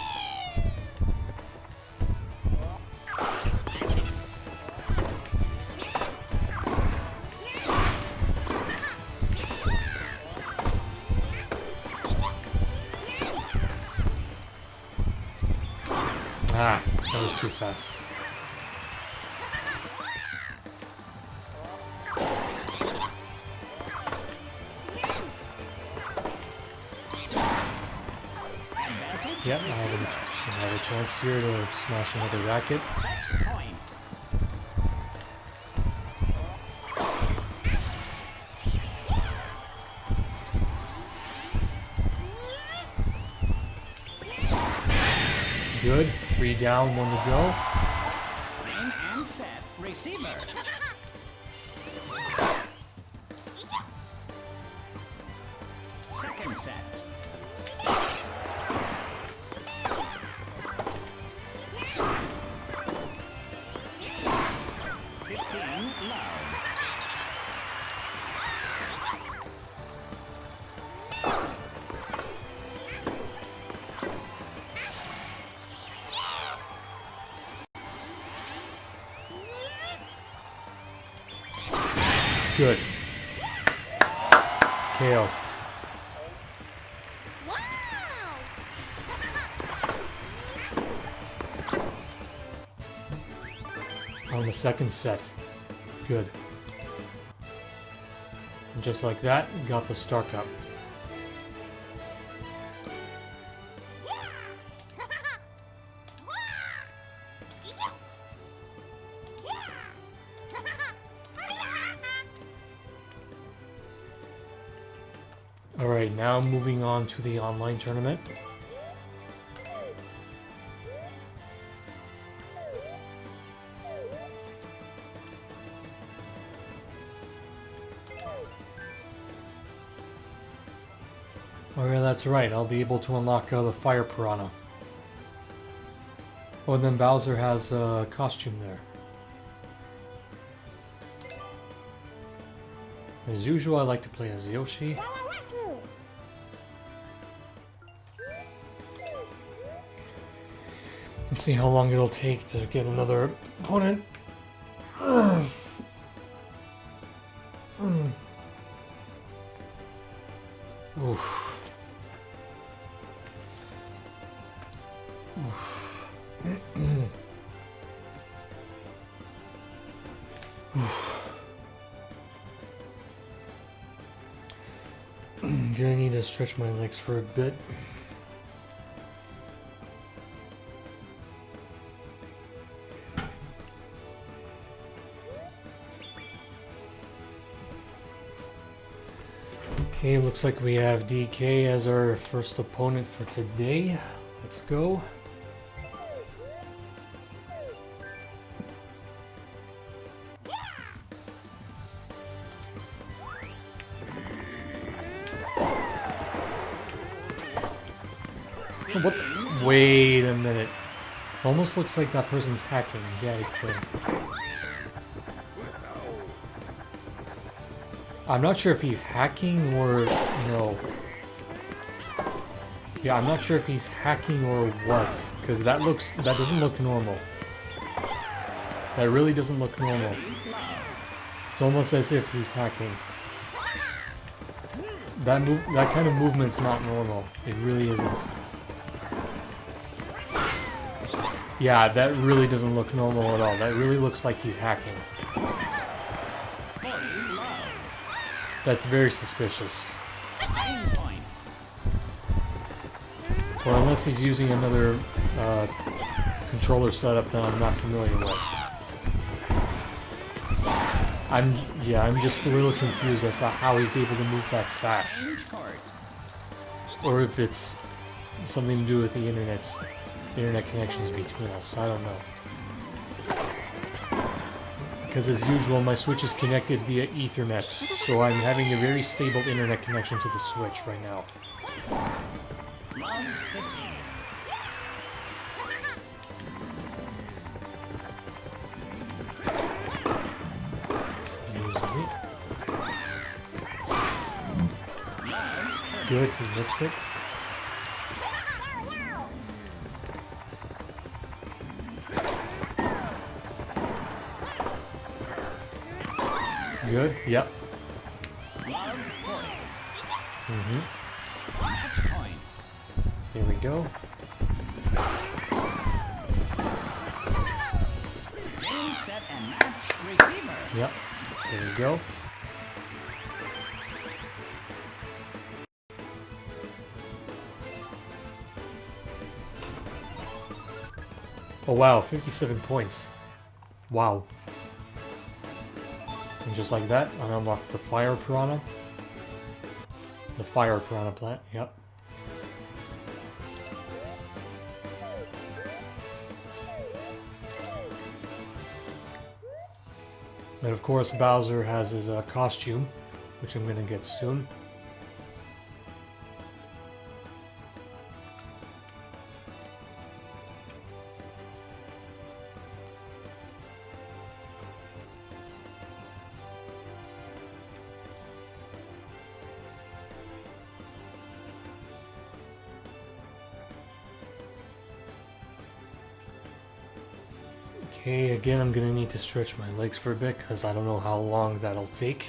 A: Ah, that was too fast.
B: Advantage
A: Yep, I
B: receiver.
A: have a chance here to smash another racket.
B: Set point.
A: Good. 3 down, 1 to go.
B: Aim and set. Receiver. Second set. Loud.
A: Good. KO. On the second set. Good. And just like that, got the Star Cup. Alright, now moving on to the online tournament. Oh yeah, that's right, I'll be able to unlock the Fire Piranha. Oh, and then Bowser has a costume there. As usual, I like to play as Yoshi. Let's see how long it'll take to get another opponent. Oof. I'm gonna need to stretch my legs for a bit. Okay, looks like we have DK as our first opponent for today. Let's go. What? Wait a minute. Almost looks like that person's hacking. Yeah, he could. I'm not sure if he's hacking or no. Yeah, I'm not sure if he's hacking or what, because that doesn't look normal. That really doesn't look normal. It's almost as if he's hacking. That kind of movement's not normal. It really isn't. Yeah, that really doesn't look normal at all. That really looks like he's hacking. That's very suspicious. Or unless he's using another controller setup that I'm not familiar with. I'm just a little confused as to how he's able to move that fast. Or if it's something to do with the internet connections between us. I don't know. Because as usual, my Switch is connected via Ethernet, so I'm having a very stable internet connection to the Switch right now. Good, he missed it. Good, yep. Here we go.
B: Set and match receiver.
A: Yep, there we go. Oh wow, 57 points. Wow. And just like that, I unlocked the Fire Piranha. The Fire Piranha plant, yep. And of course Bowser has his costume, which I'm gonna get soon. Okay, again I'm gonna need to stretch my legs for a bit because I don't know how long that'll take.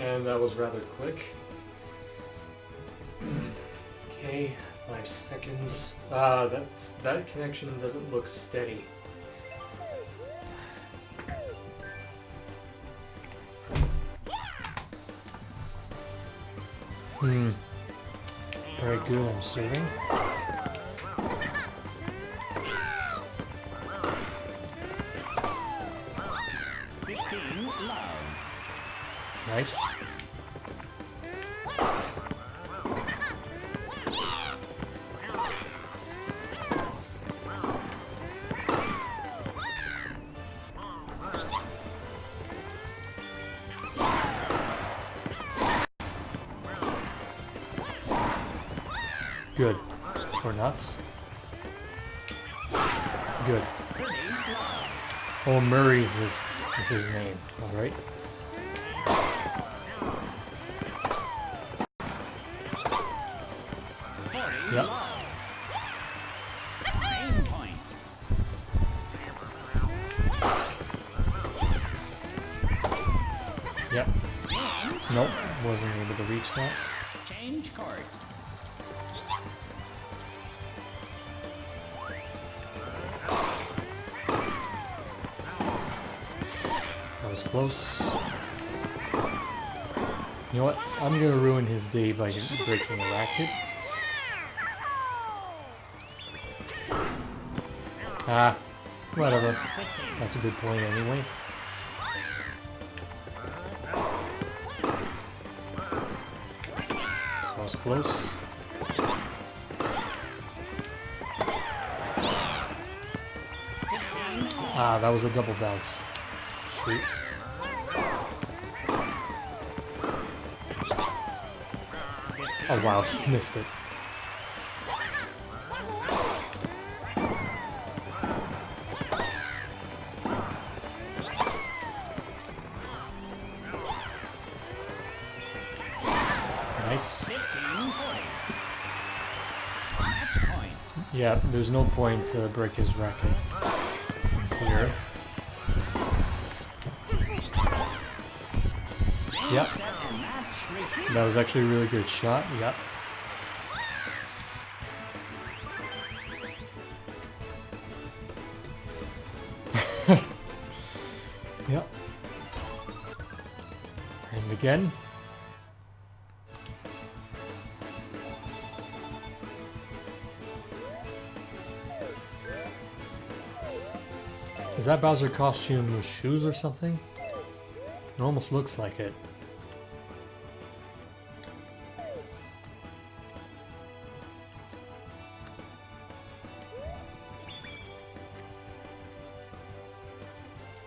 A: And that was rather quick. Okay, 5 seconds. That connection doesn't look steady. Very good, I'm serving. Nice. Good. Or not. Good. Oh, Murray's is his name. Alright. Yep. Yep. Nope, wasn't able to reach that.
B: Change card.
A: That was close. You know what? I'm gonna ruin his day by breaking a racket. Ah, whatever. That's a good point anyway. That was close. Ah, that was a double bounce. Shoot. Oh wow, he missed it. Yeah, there's no point to break his racket from here. Yep.
B: Set and match. Receiver.
A: That was actually a really good shot. Yep. Yep. And again. Is that Bowser costume with shoes or something? It almost looks like it.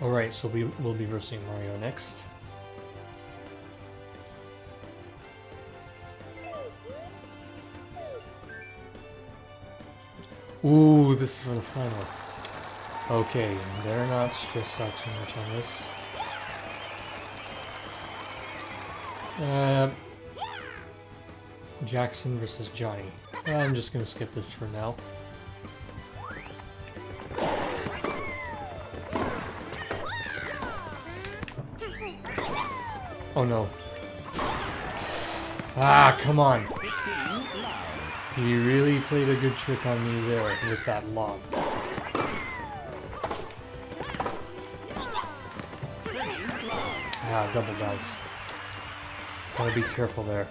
A: Alright, so we'll be versing Mario next. Ooh, this is for the final. Okay, better not stress out too much on this. Jackson versus Jonny. I'm just gonna skip this for now. Oh no. Ah, come on.
B: 15 loud.
A: He really played a good trick on me there with that lob. Ah, double bounce. Gotta be careful there.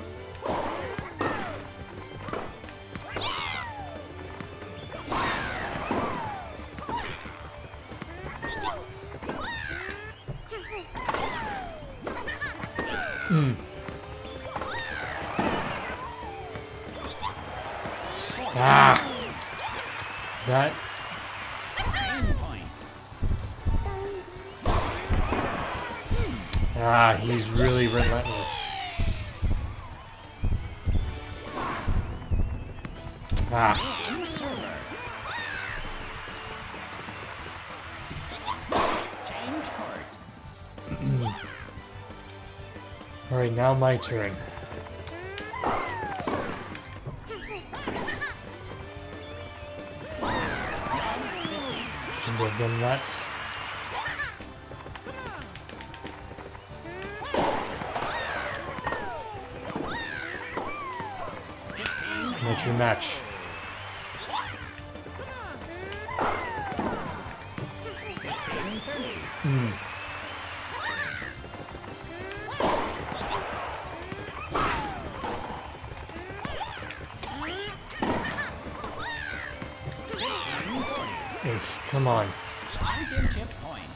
A: Ah! That...
B: Game point.
A: Ah, he's really relentless. Ah.
B: Game server. Change court.
A: Alright, now my turn. Shouldn't have done that. That's your match. Hey, come on.
B: Championship point.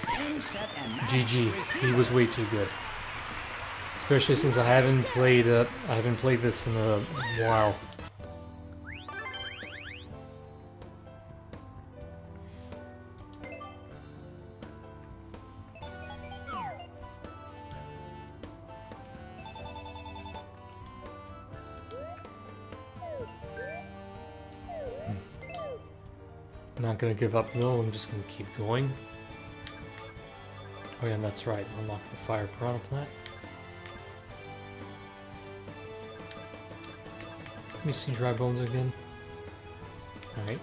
B: Game, set, and match.
A: GG.
B: Receiver.
A: He was way too good. Especially since I haven't played this in a while. Not gonna give up though, I'm just gonna keep going. Oh yeah, and that's right, unlock the fire piranha plant. Let me see dry bones again. Alright.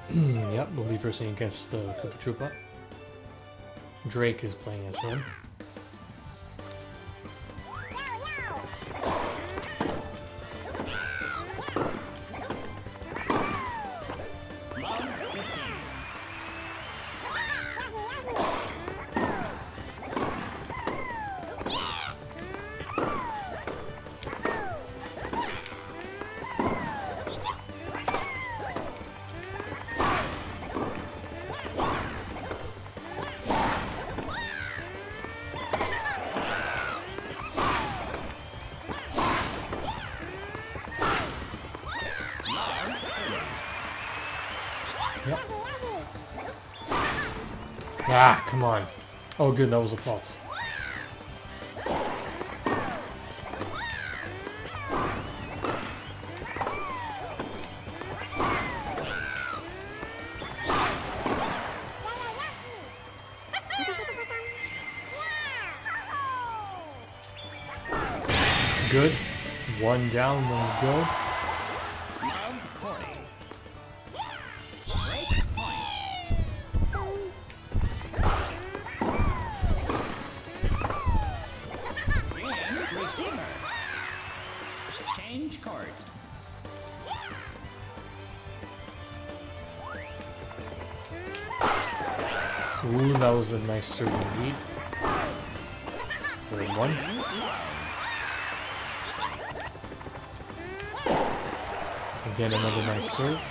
A: Yep, we'll be versing against the Koopa Troopa. Drake is playing as him.
B: Love 15.
A: Yep. Ah, come on. Oh, good, that was a fault. Good. One down, one to go.
B: Love 40. Break point. Green receiver. Change court.
A: Ooh, that was a nice serve indeed. Third one. Again, another nice serve.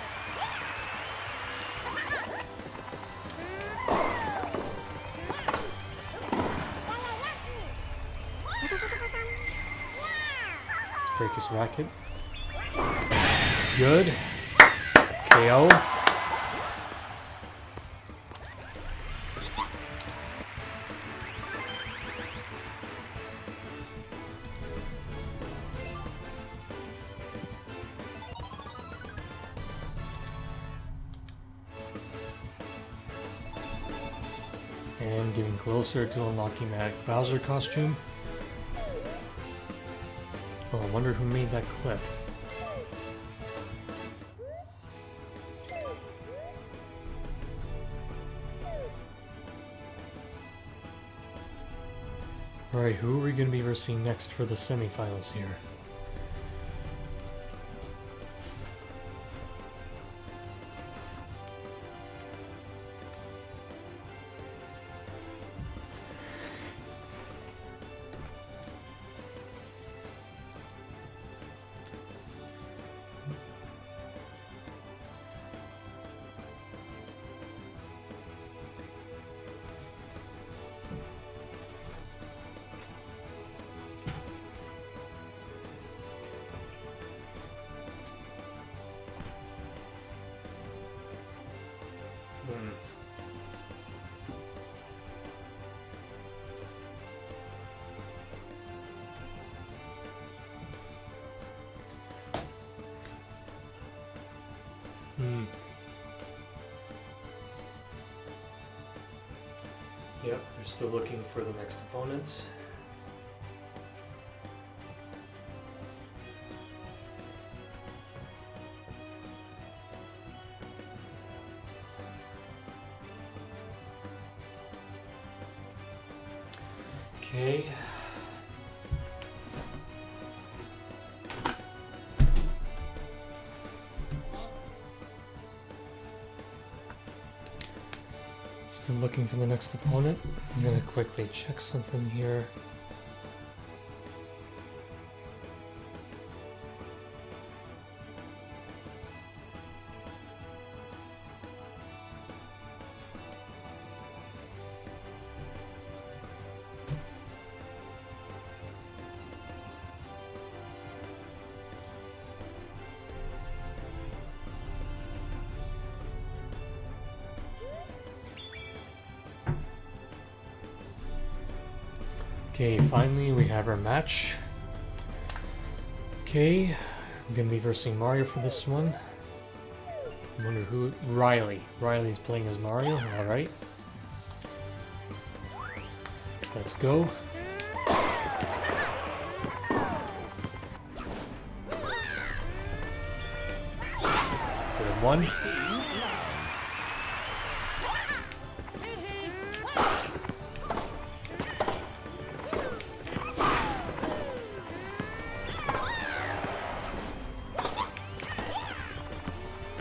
A: Let's break his racket. Good. KO. And getting closer to unlocking that Bowser costume. Oh, I wonder who made that clip. Alright, who are we going to be versing next for the semifinals here? Yep, they're still looking for the next opponent. Okay. Still looking for the next opponent. I'm gonna quickly check something here. Okay, finally we have our match. Okay, I'm gonna be versing Mario for this one. I wonder who... Riley. Riley's playing as Mario, alright. Let's go. Good one.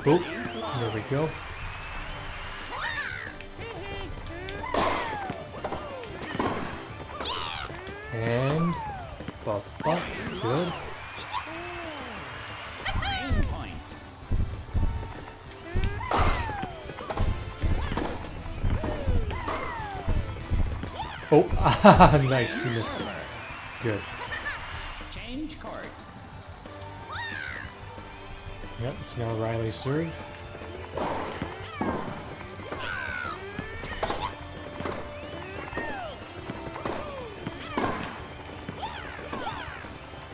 A: Oh, there we go. And bop, bop, good.
B: Game point.
A: Oh, nice, he missed it. Good.
B: Change court.
A: Yep, it's now Riley's serve.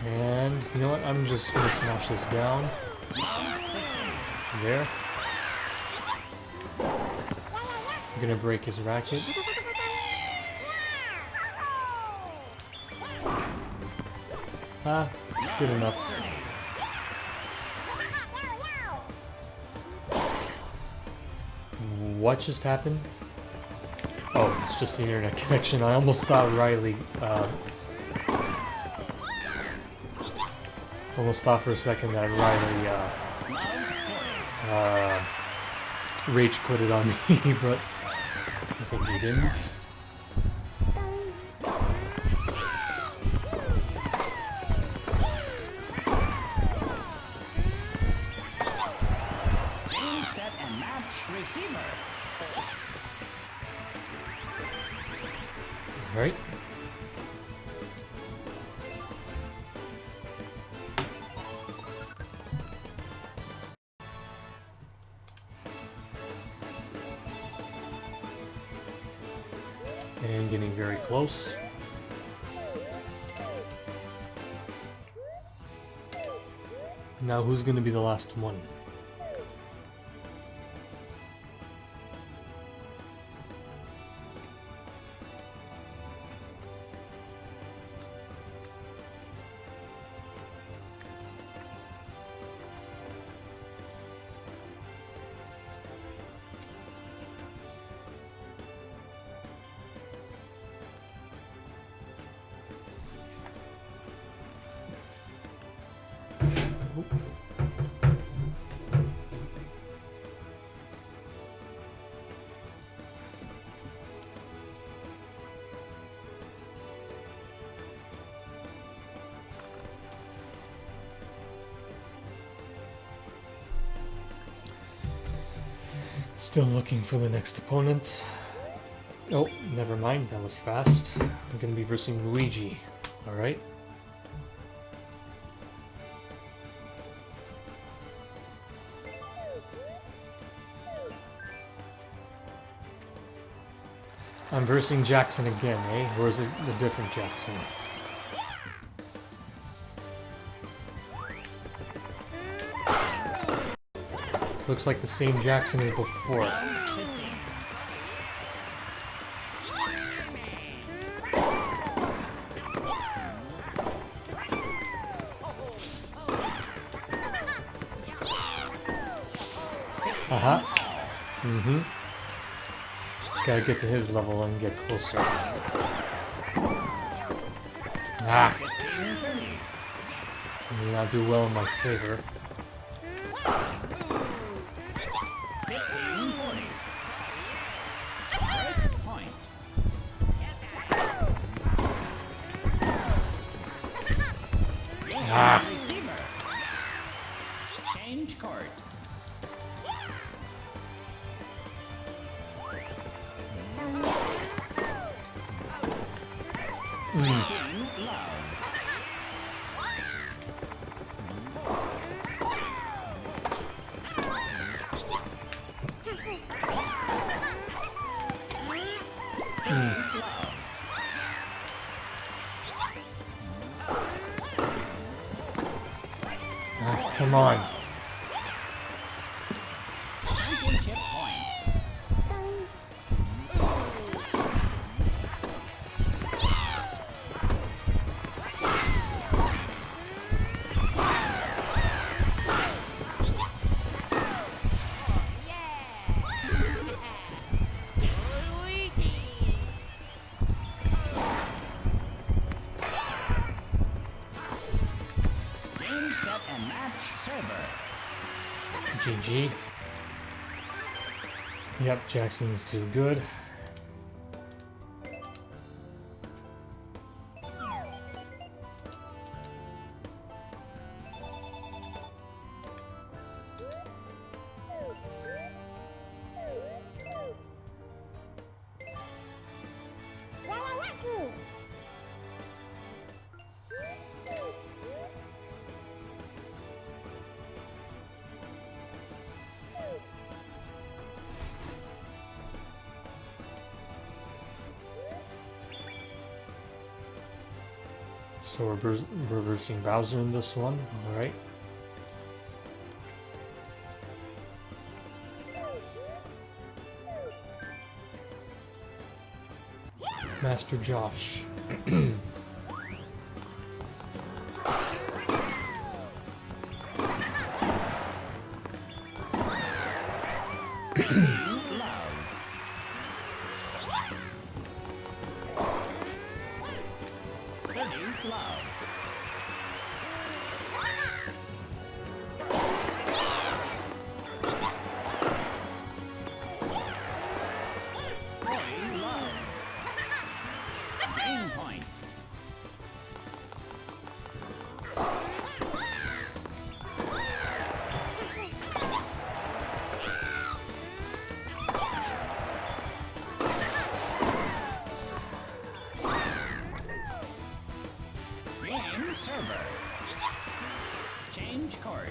A: And you know what? I'm just gonna smash this down. There. I'm gonna break his racket. Ah, good enough. What just happened? Oh, it's just the internet connection. I almost thought Riley, almost thought for a second that Riley, rage quit it on me, but I think he didn't.
B: Game, set, and match. Receiver.
A: Right? And getting very close. Now who's going to be the last one? Still looking for the next opponent. Oh, never mind, that was fast. I'm gonna be versing Luigi. Alright. I'm versing Jackson again, eh? Or is it a different Jackson? This looks like the same Jackson as before. Aha. Mm-hmm. Gotta get to his level and get closer. Ah! May not do well in my favor.
B: 15-40. Break point.
A: Ah!
B: Receiver. Change court. Team love.
A: Ah, come on.
B: Championship point. Game, set, and match. Server.
A: GG. Yep, Jackson's too good. So we're reversing Bowser in this one, alright. Master Josh.
B: Server. Change court.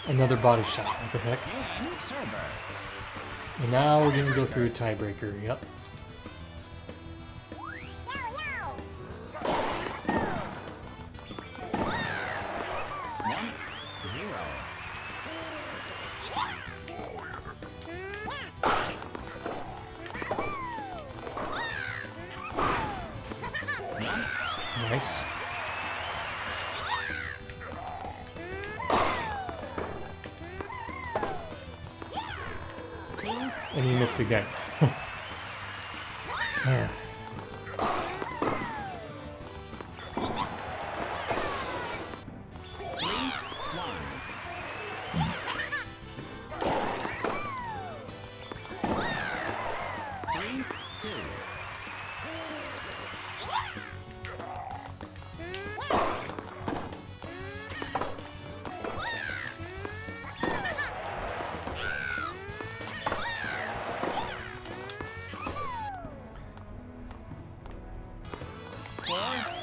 A: Another body shot, what the heck? And now we're gonna go through a tiebreaker, yep. Nice. And he missed again. Man.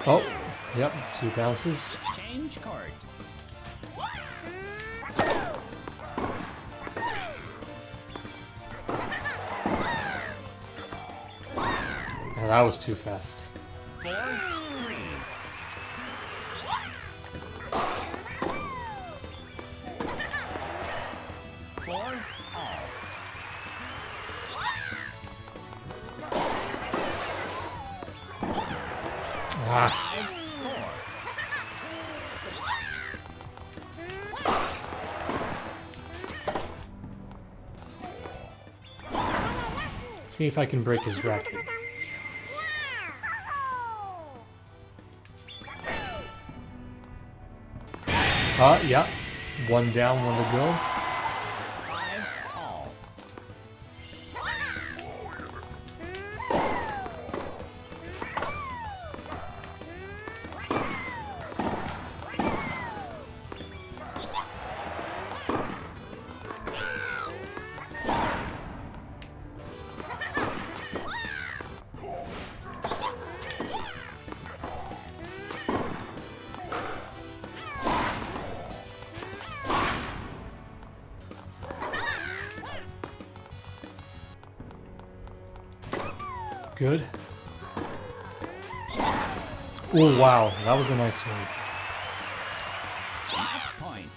A: Oh, yep, 2 bounces.
B: Change court.
A: Yeah, that was too fast.
B: 4-3. 4 all.
A: Ah. See if I can break his racket. Yeah. 1 down, 1 to go.
B: 5 all.
A: Good. Oh wow, that was a nice one.
B: Match point.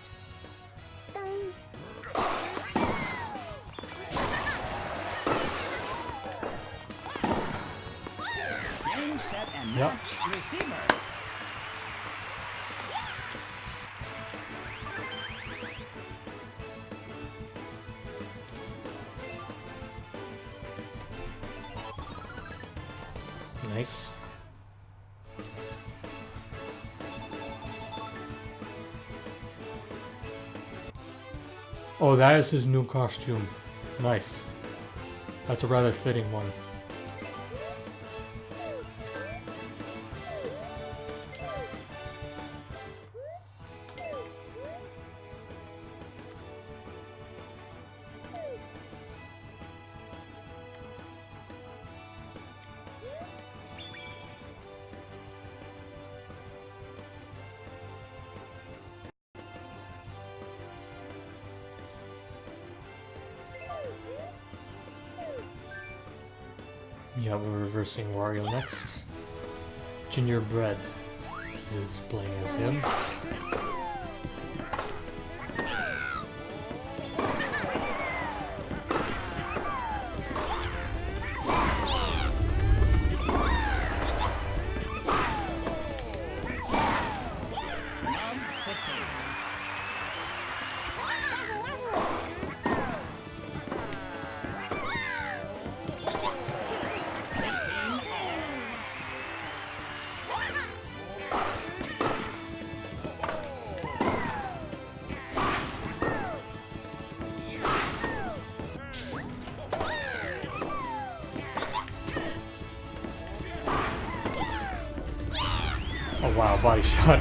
B: Game, set, and
A: Yep.
B: match. Receiver.
A: Nice. Oh, that is his new costume. Nice. That's a rather fitting one. Yeah, we're reversing Wario next. Gingerbread is playing as him. Oh wow, body shot.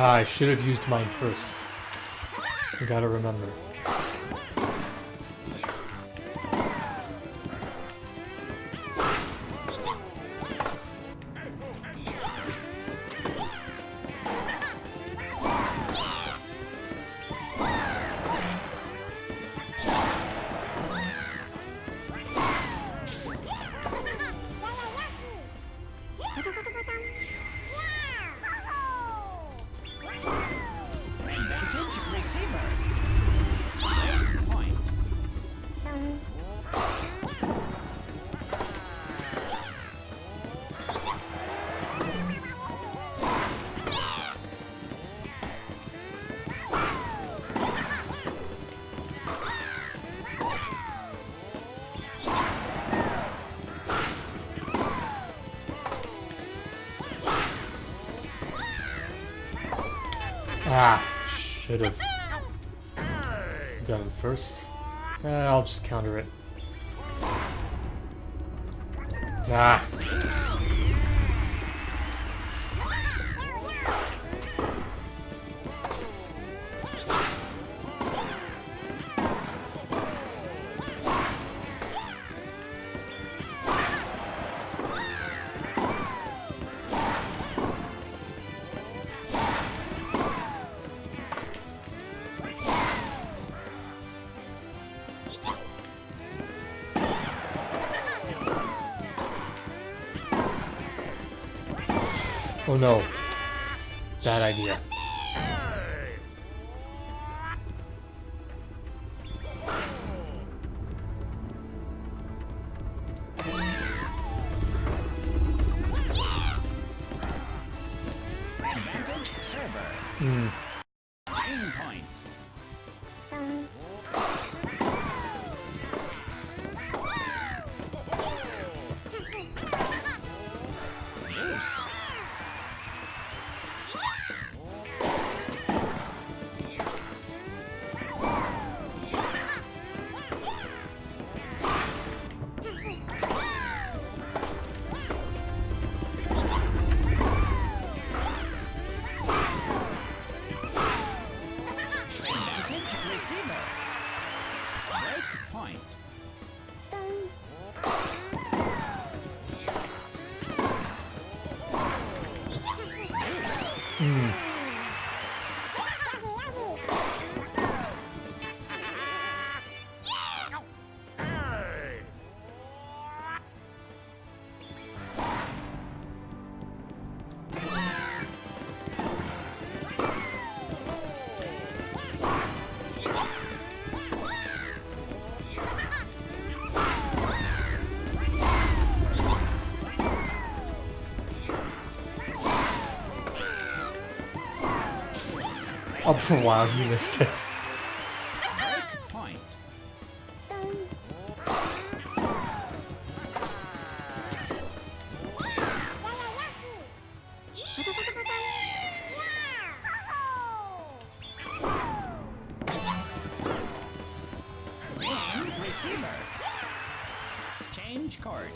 A: Ah, I should have used mine first. You gotta remember. Ah, should have done it first. I'll just counter it. Ah. Oh no. Bad idea. Hmm.
B: Game point. Receiver. Break point.
A: Oh, wow, he missed it.
B: Break point. Game receiver. Change card.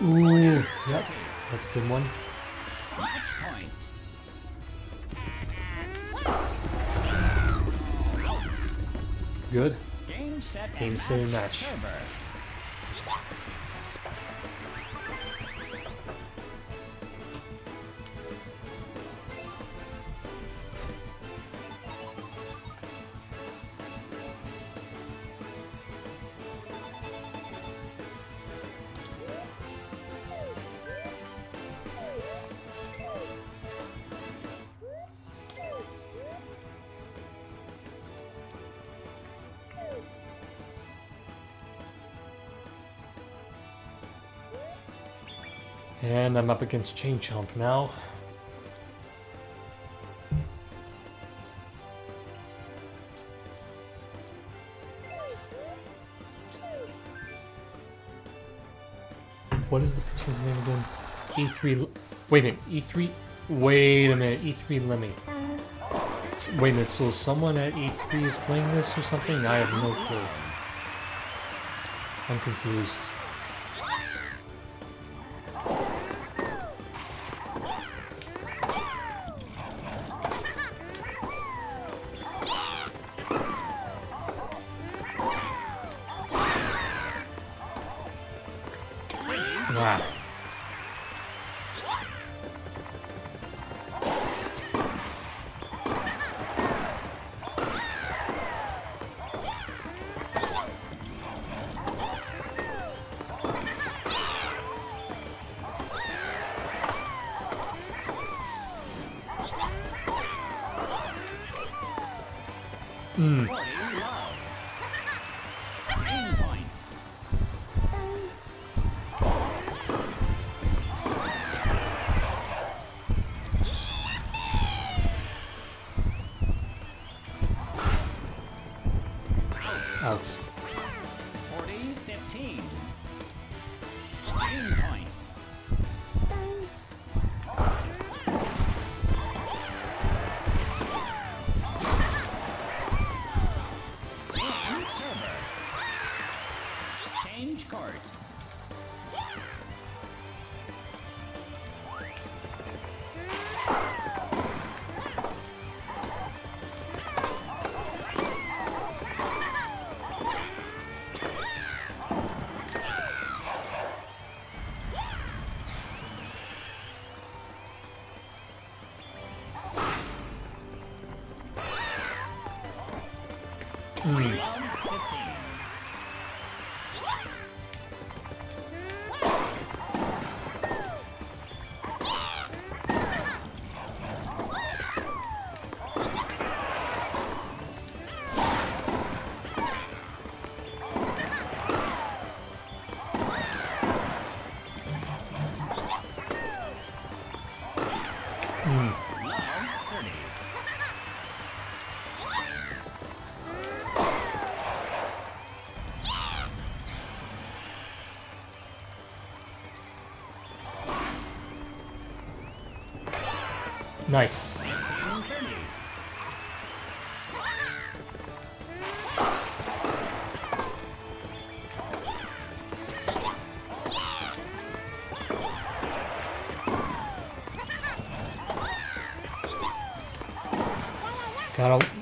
A: Ooh, yep, that's a good one.
B: Match point.
A: Good.
B: Game set.
A: Game,
B: and
A: set, and match.
B: Server.
A: And I'm up against Chain Chomp now. What is the person's name again? E3... Wait a minute, E3... Wait a minute, E3 Lemmy. Wait a minute, so someone at E3 is playing this or something? I have no clue. I'm confused. Wow. Hmm.
B: Game point.
A: Out.
B: 40-15. Game point. Game server. Change card.
A: Hmm.
B: 15.
A: Hmm.
B: Love 30.
A: Nice.
B: 30.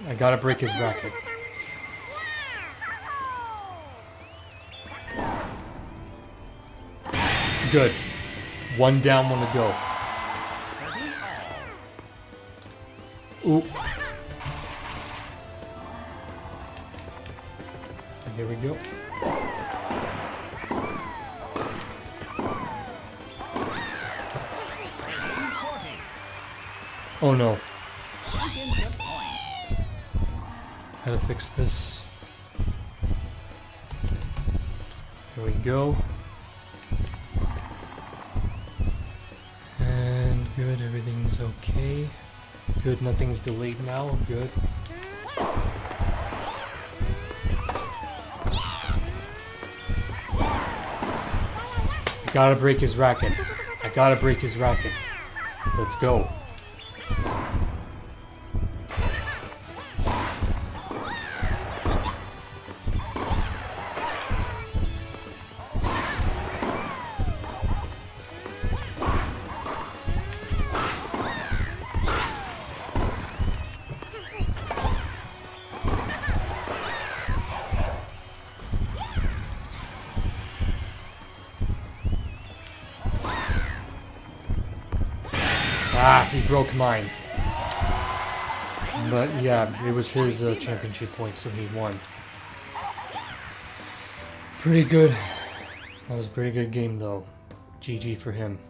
A: I gotta break his racket. Good. One down, one to go.
B: 30 all.
A: Ooh. And here we go. Oh no.
B: Championship point.
A: Gotta fix this. There we go. And good, everything's okay. Good, nothing's delayed now. Good. I gotta break his racket. I gotta break his racket. Let's go. Ah, he broke mine. But yeah, it was his championship point, so he won. Pretty good. That was a pretty good game though. GG for him.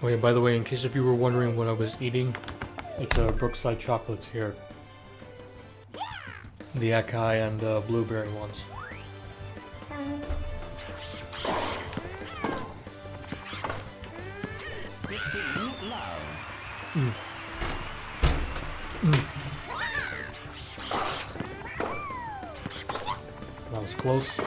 A: Oh yeah, by the way, in case if you were wondering what I was eating, it's Brookside chocolates here. The acai and blueberry ones. That was close.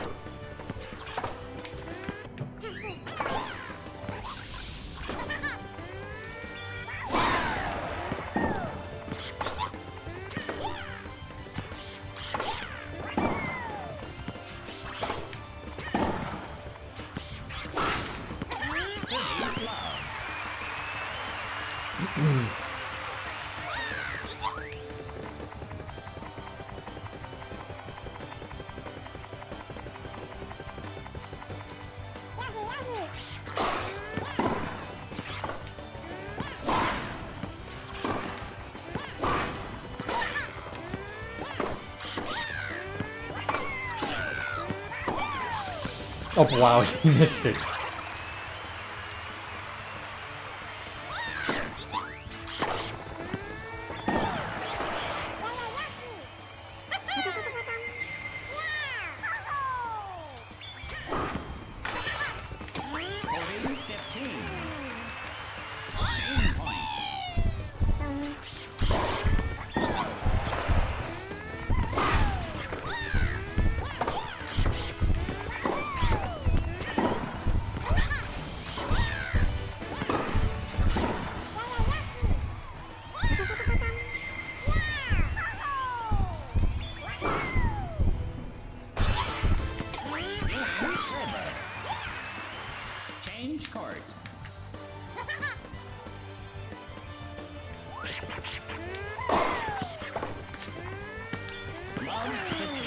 A: Oh wow, he missed it.
B: Change court. Love 30.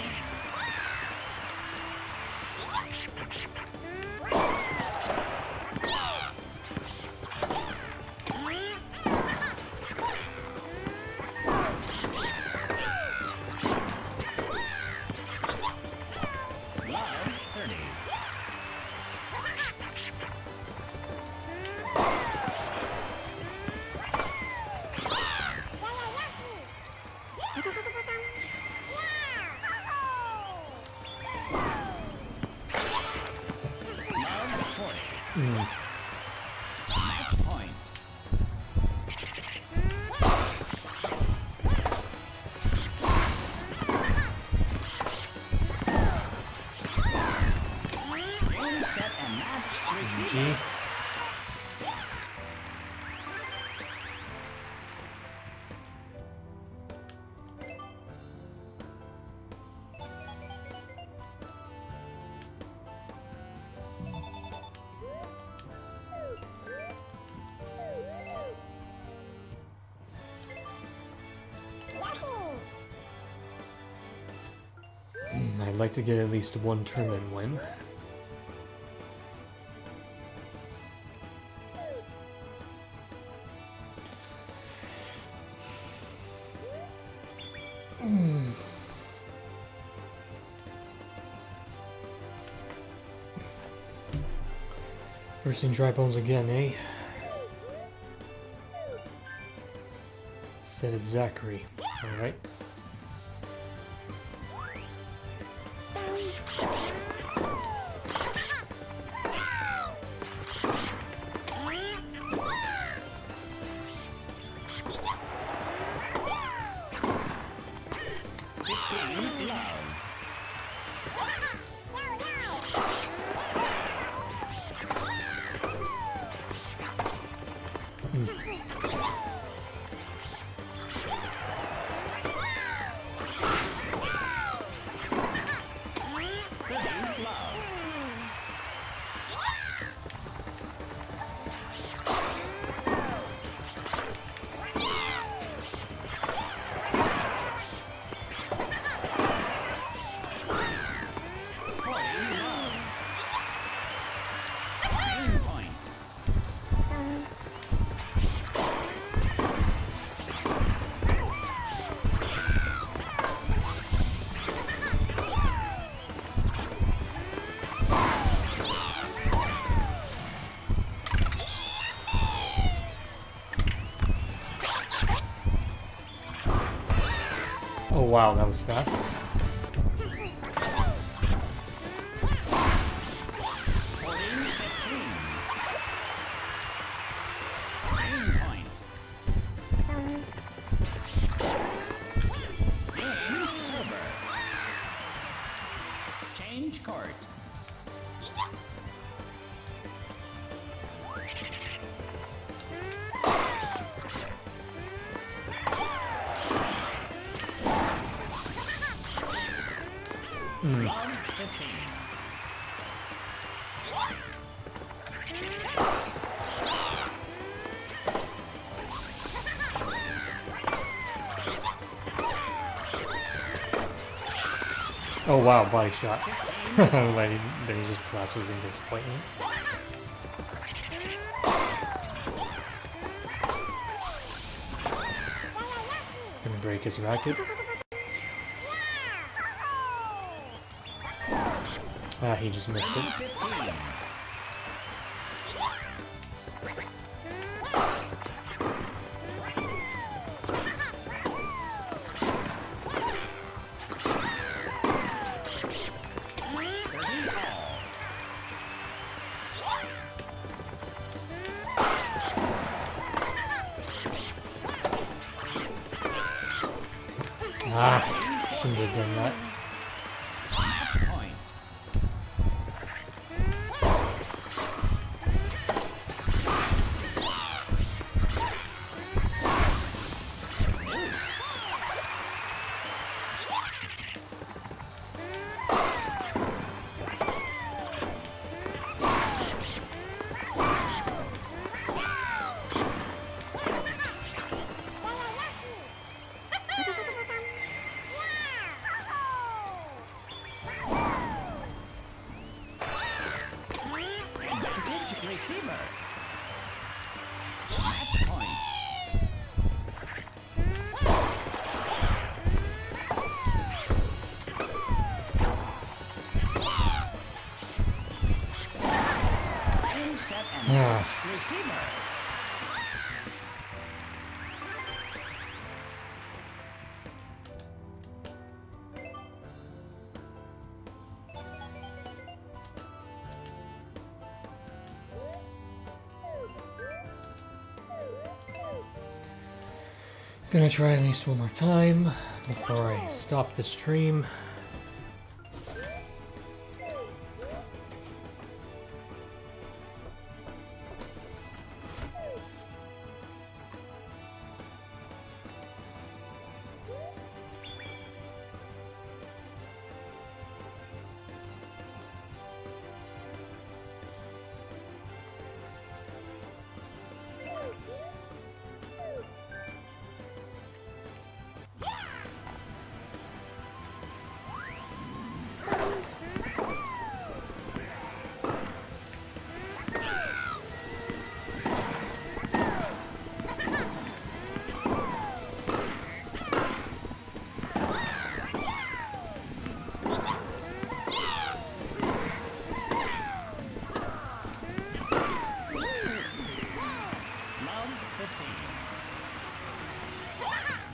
B: Match point. Game, set, and match. Receiver.
A: G. I'd like to get at least one tournament win. Versing dry bones again, eh? Instead it's Zachary. Alright. Oh wow, that was fast.
B: Change court. Round 15.
A: Oh wow, body shot. Then he just collapses in disappointment. Gonna break his racket. Ah, he just missed it.
B: 15.
A: Ah, shouldn't have done that.
B: Match point. Advantage receiver. Match point. Game, set, and match. Receiver.
A: Gonna try at least one more time before I stop the stream.
B: Love 15. Love 30.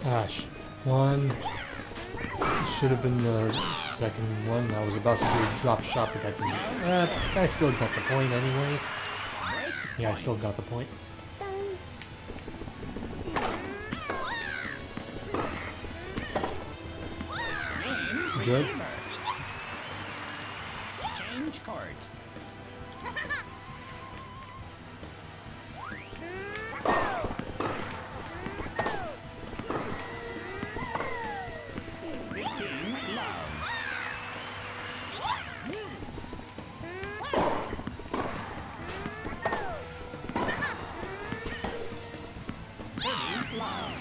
A: Gosh, one should have been the second one. I was about to do a drop shot, but that didn't. I still got the point anyway. Yeah, I still got the point.
B: Main
A: Good.
B: receiver. Change court. Love. Love.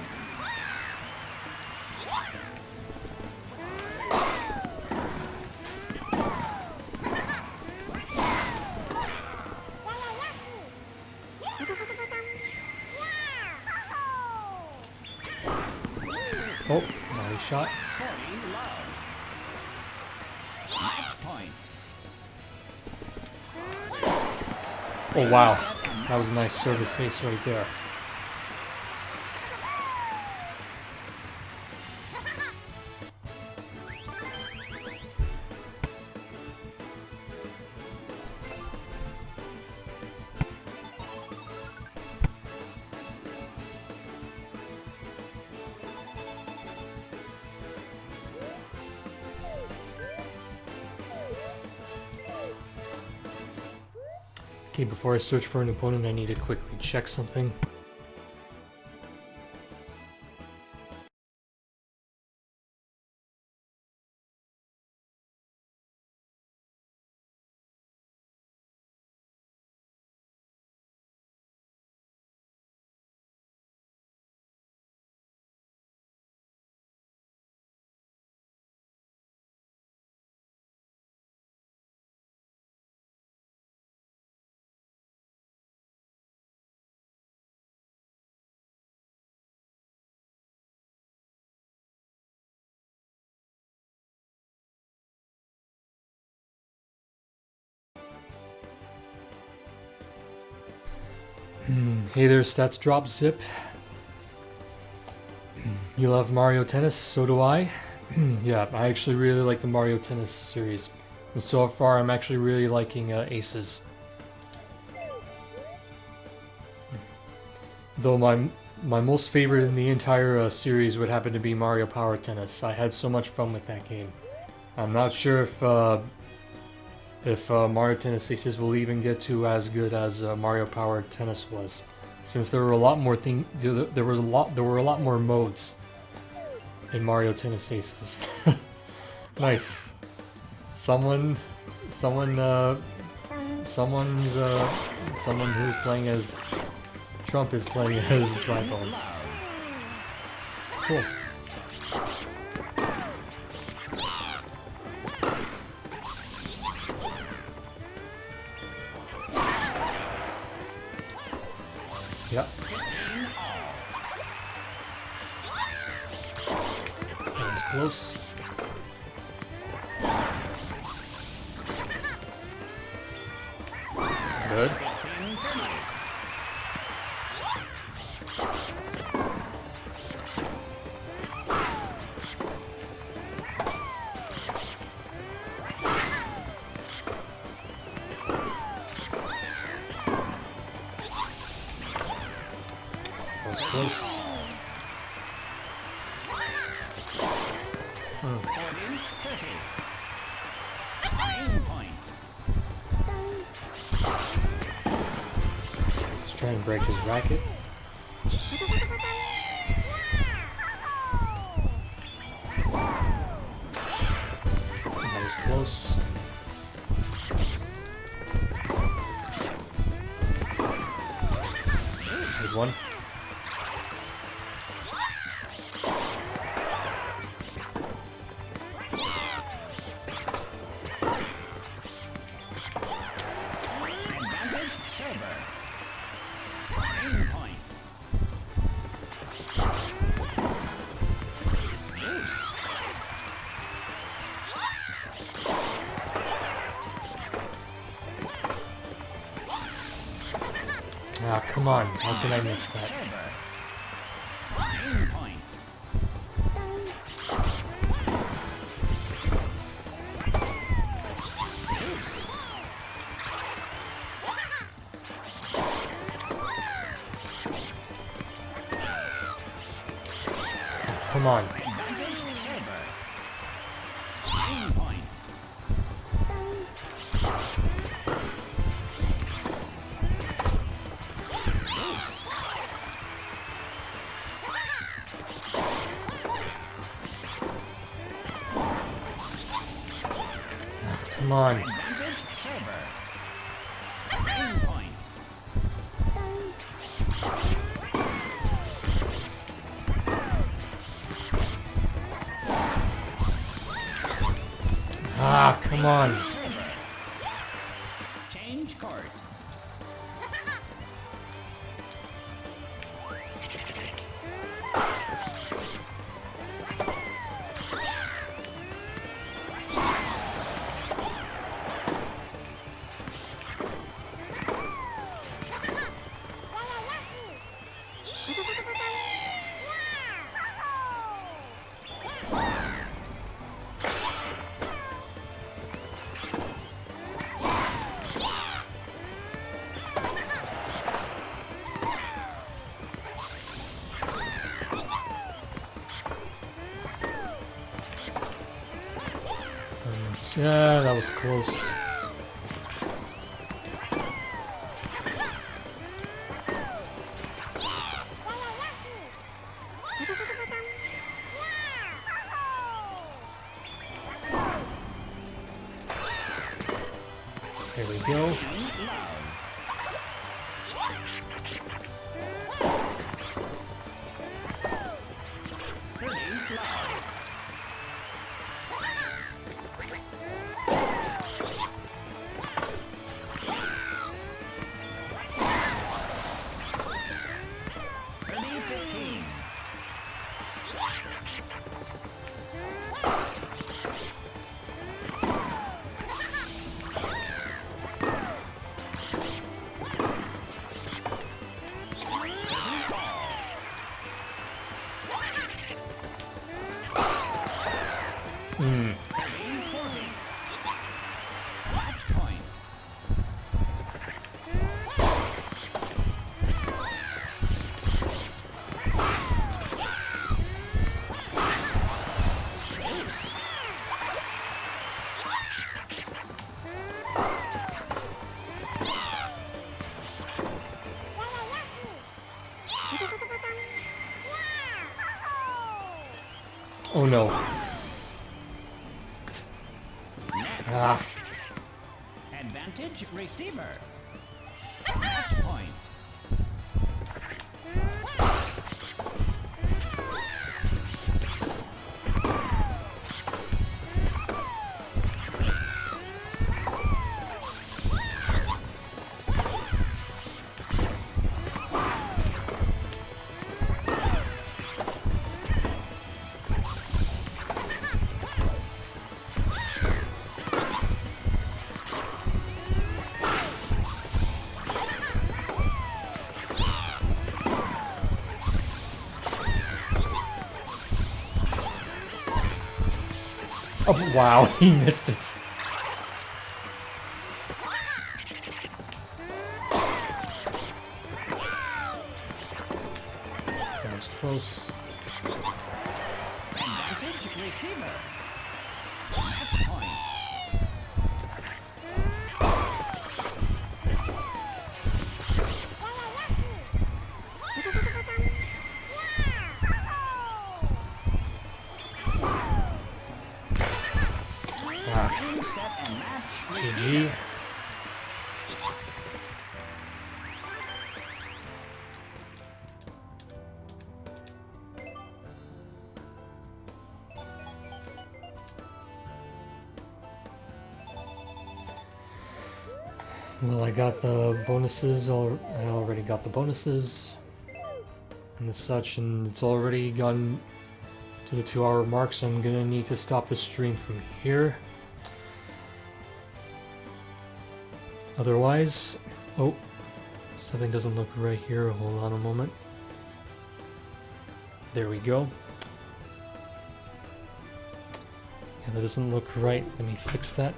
A: Oh, nice shot.
B: 40 love. Match point.
A: Oh wow, that was a nice service ace right there. Okay, before I search for an opponent, I need to quickly check something. Hey there, Stats Drop Zip. You love Mario Tennis? So do I. Yeah, I actually really like the Mario Tennis series. And so far, I'm actually really liking Aces. Though my most favorite in the entire series would happen to be Mario Power Tennis. I had so much fun with that game. I'm not sure if Mario Tennis Aces will even get to as good as Mario Power Tennis was, since there were a lot more there were a lot more modes in Mario Tennis Aces. Nice. Someone someone who's playing as Trump is playing as tripods. Cool. Yep. That was close. Good. That was close.
B: 40-30. Game point.
A: Let's try and break his racket. That was close. Good one.
B: Advantage silver. Game point. Loose.
A: Ah, come on. How can I miss that?
B: Silver. Game point. Loose.
A: Come on.
B: Advantage silver. Game point. Loose.
A: Come on.
B: Advantage silver. Game point.
A: Ah, come on.
B: Silver. Change court.
A: Yeah, that was close. There we go.
B: Match point. Loose.
A: Oh no. Ah,
B: Advantage receiver. Match point.
A: Oh, wow, he missed it. That was close.
B: Advantage receiver. Match point. Game, set, and match receiver.
A: GG. Well, I got the bonuses, I already got the bonuses and such, and it's already gotten to the 2-hour mark, so I'm gonna need to stop the stream from here. Otherwise, oh, something doesn't look right here. Hold on a moment. There we go. Yeah, that doesn't look right. Let me fix that.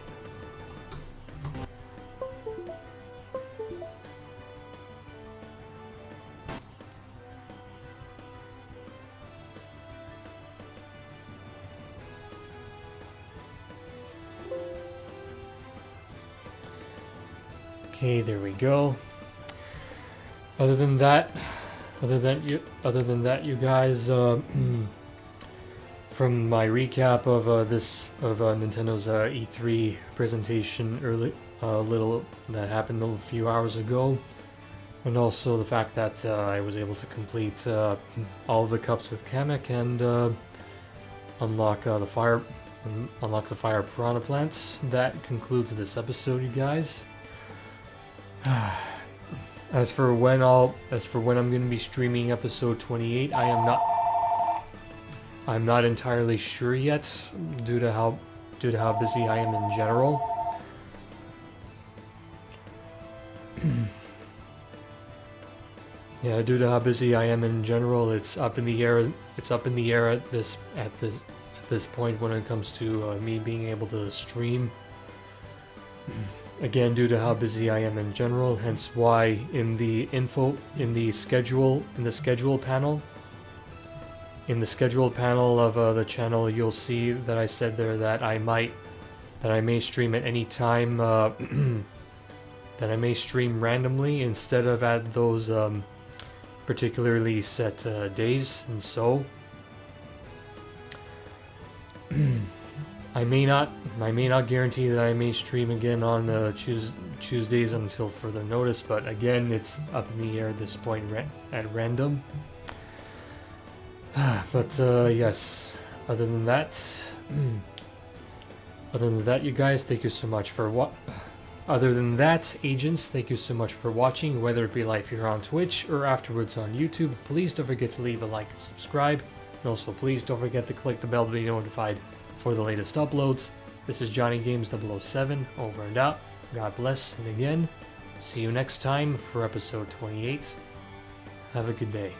A: Okay, there we go. Other than that, you guys, from my recap of Nintendo's E3 presentation little that happened a few hours ago, and also the fact that I was able to complete all of the cups with Kamek and unlock the fire piranha plants. That concludes this episode, you guys. As for when I'm going to be streaming episode 28, I'm not entirely sure yet, due to how busy I am in general. Yeah, due to how busy I am in general, it's up in the air. It's up in the air at this point when it comes to me being able to stream. Again, due to how busy I am in general, hence why in the schedule panel of the channel, you'll see that I said there that I may stream at any time, that I may stream randomly instead of at those particularly set days, and so I may not guarantee that I may stream again on Tuesdays until further notice, but again, it's up in the air at this point at random. But yes, other than that, you guys, thank you so much for Other than that, agents, thank you so much for watching, whether it be live here on Twitch or afterwards on YouTube. Please don't forget to leave a like and subscribe, and also please don't forget to click the bell to be notified for the latest uploads. This is Jonny Games 007, over and out. God bless, and again, see you next time for episode 28. Have a good day.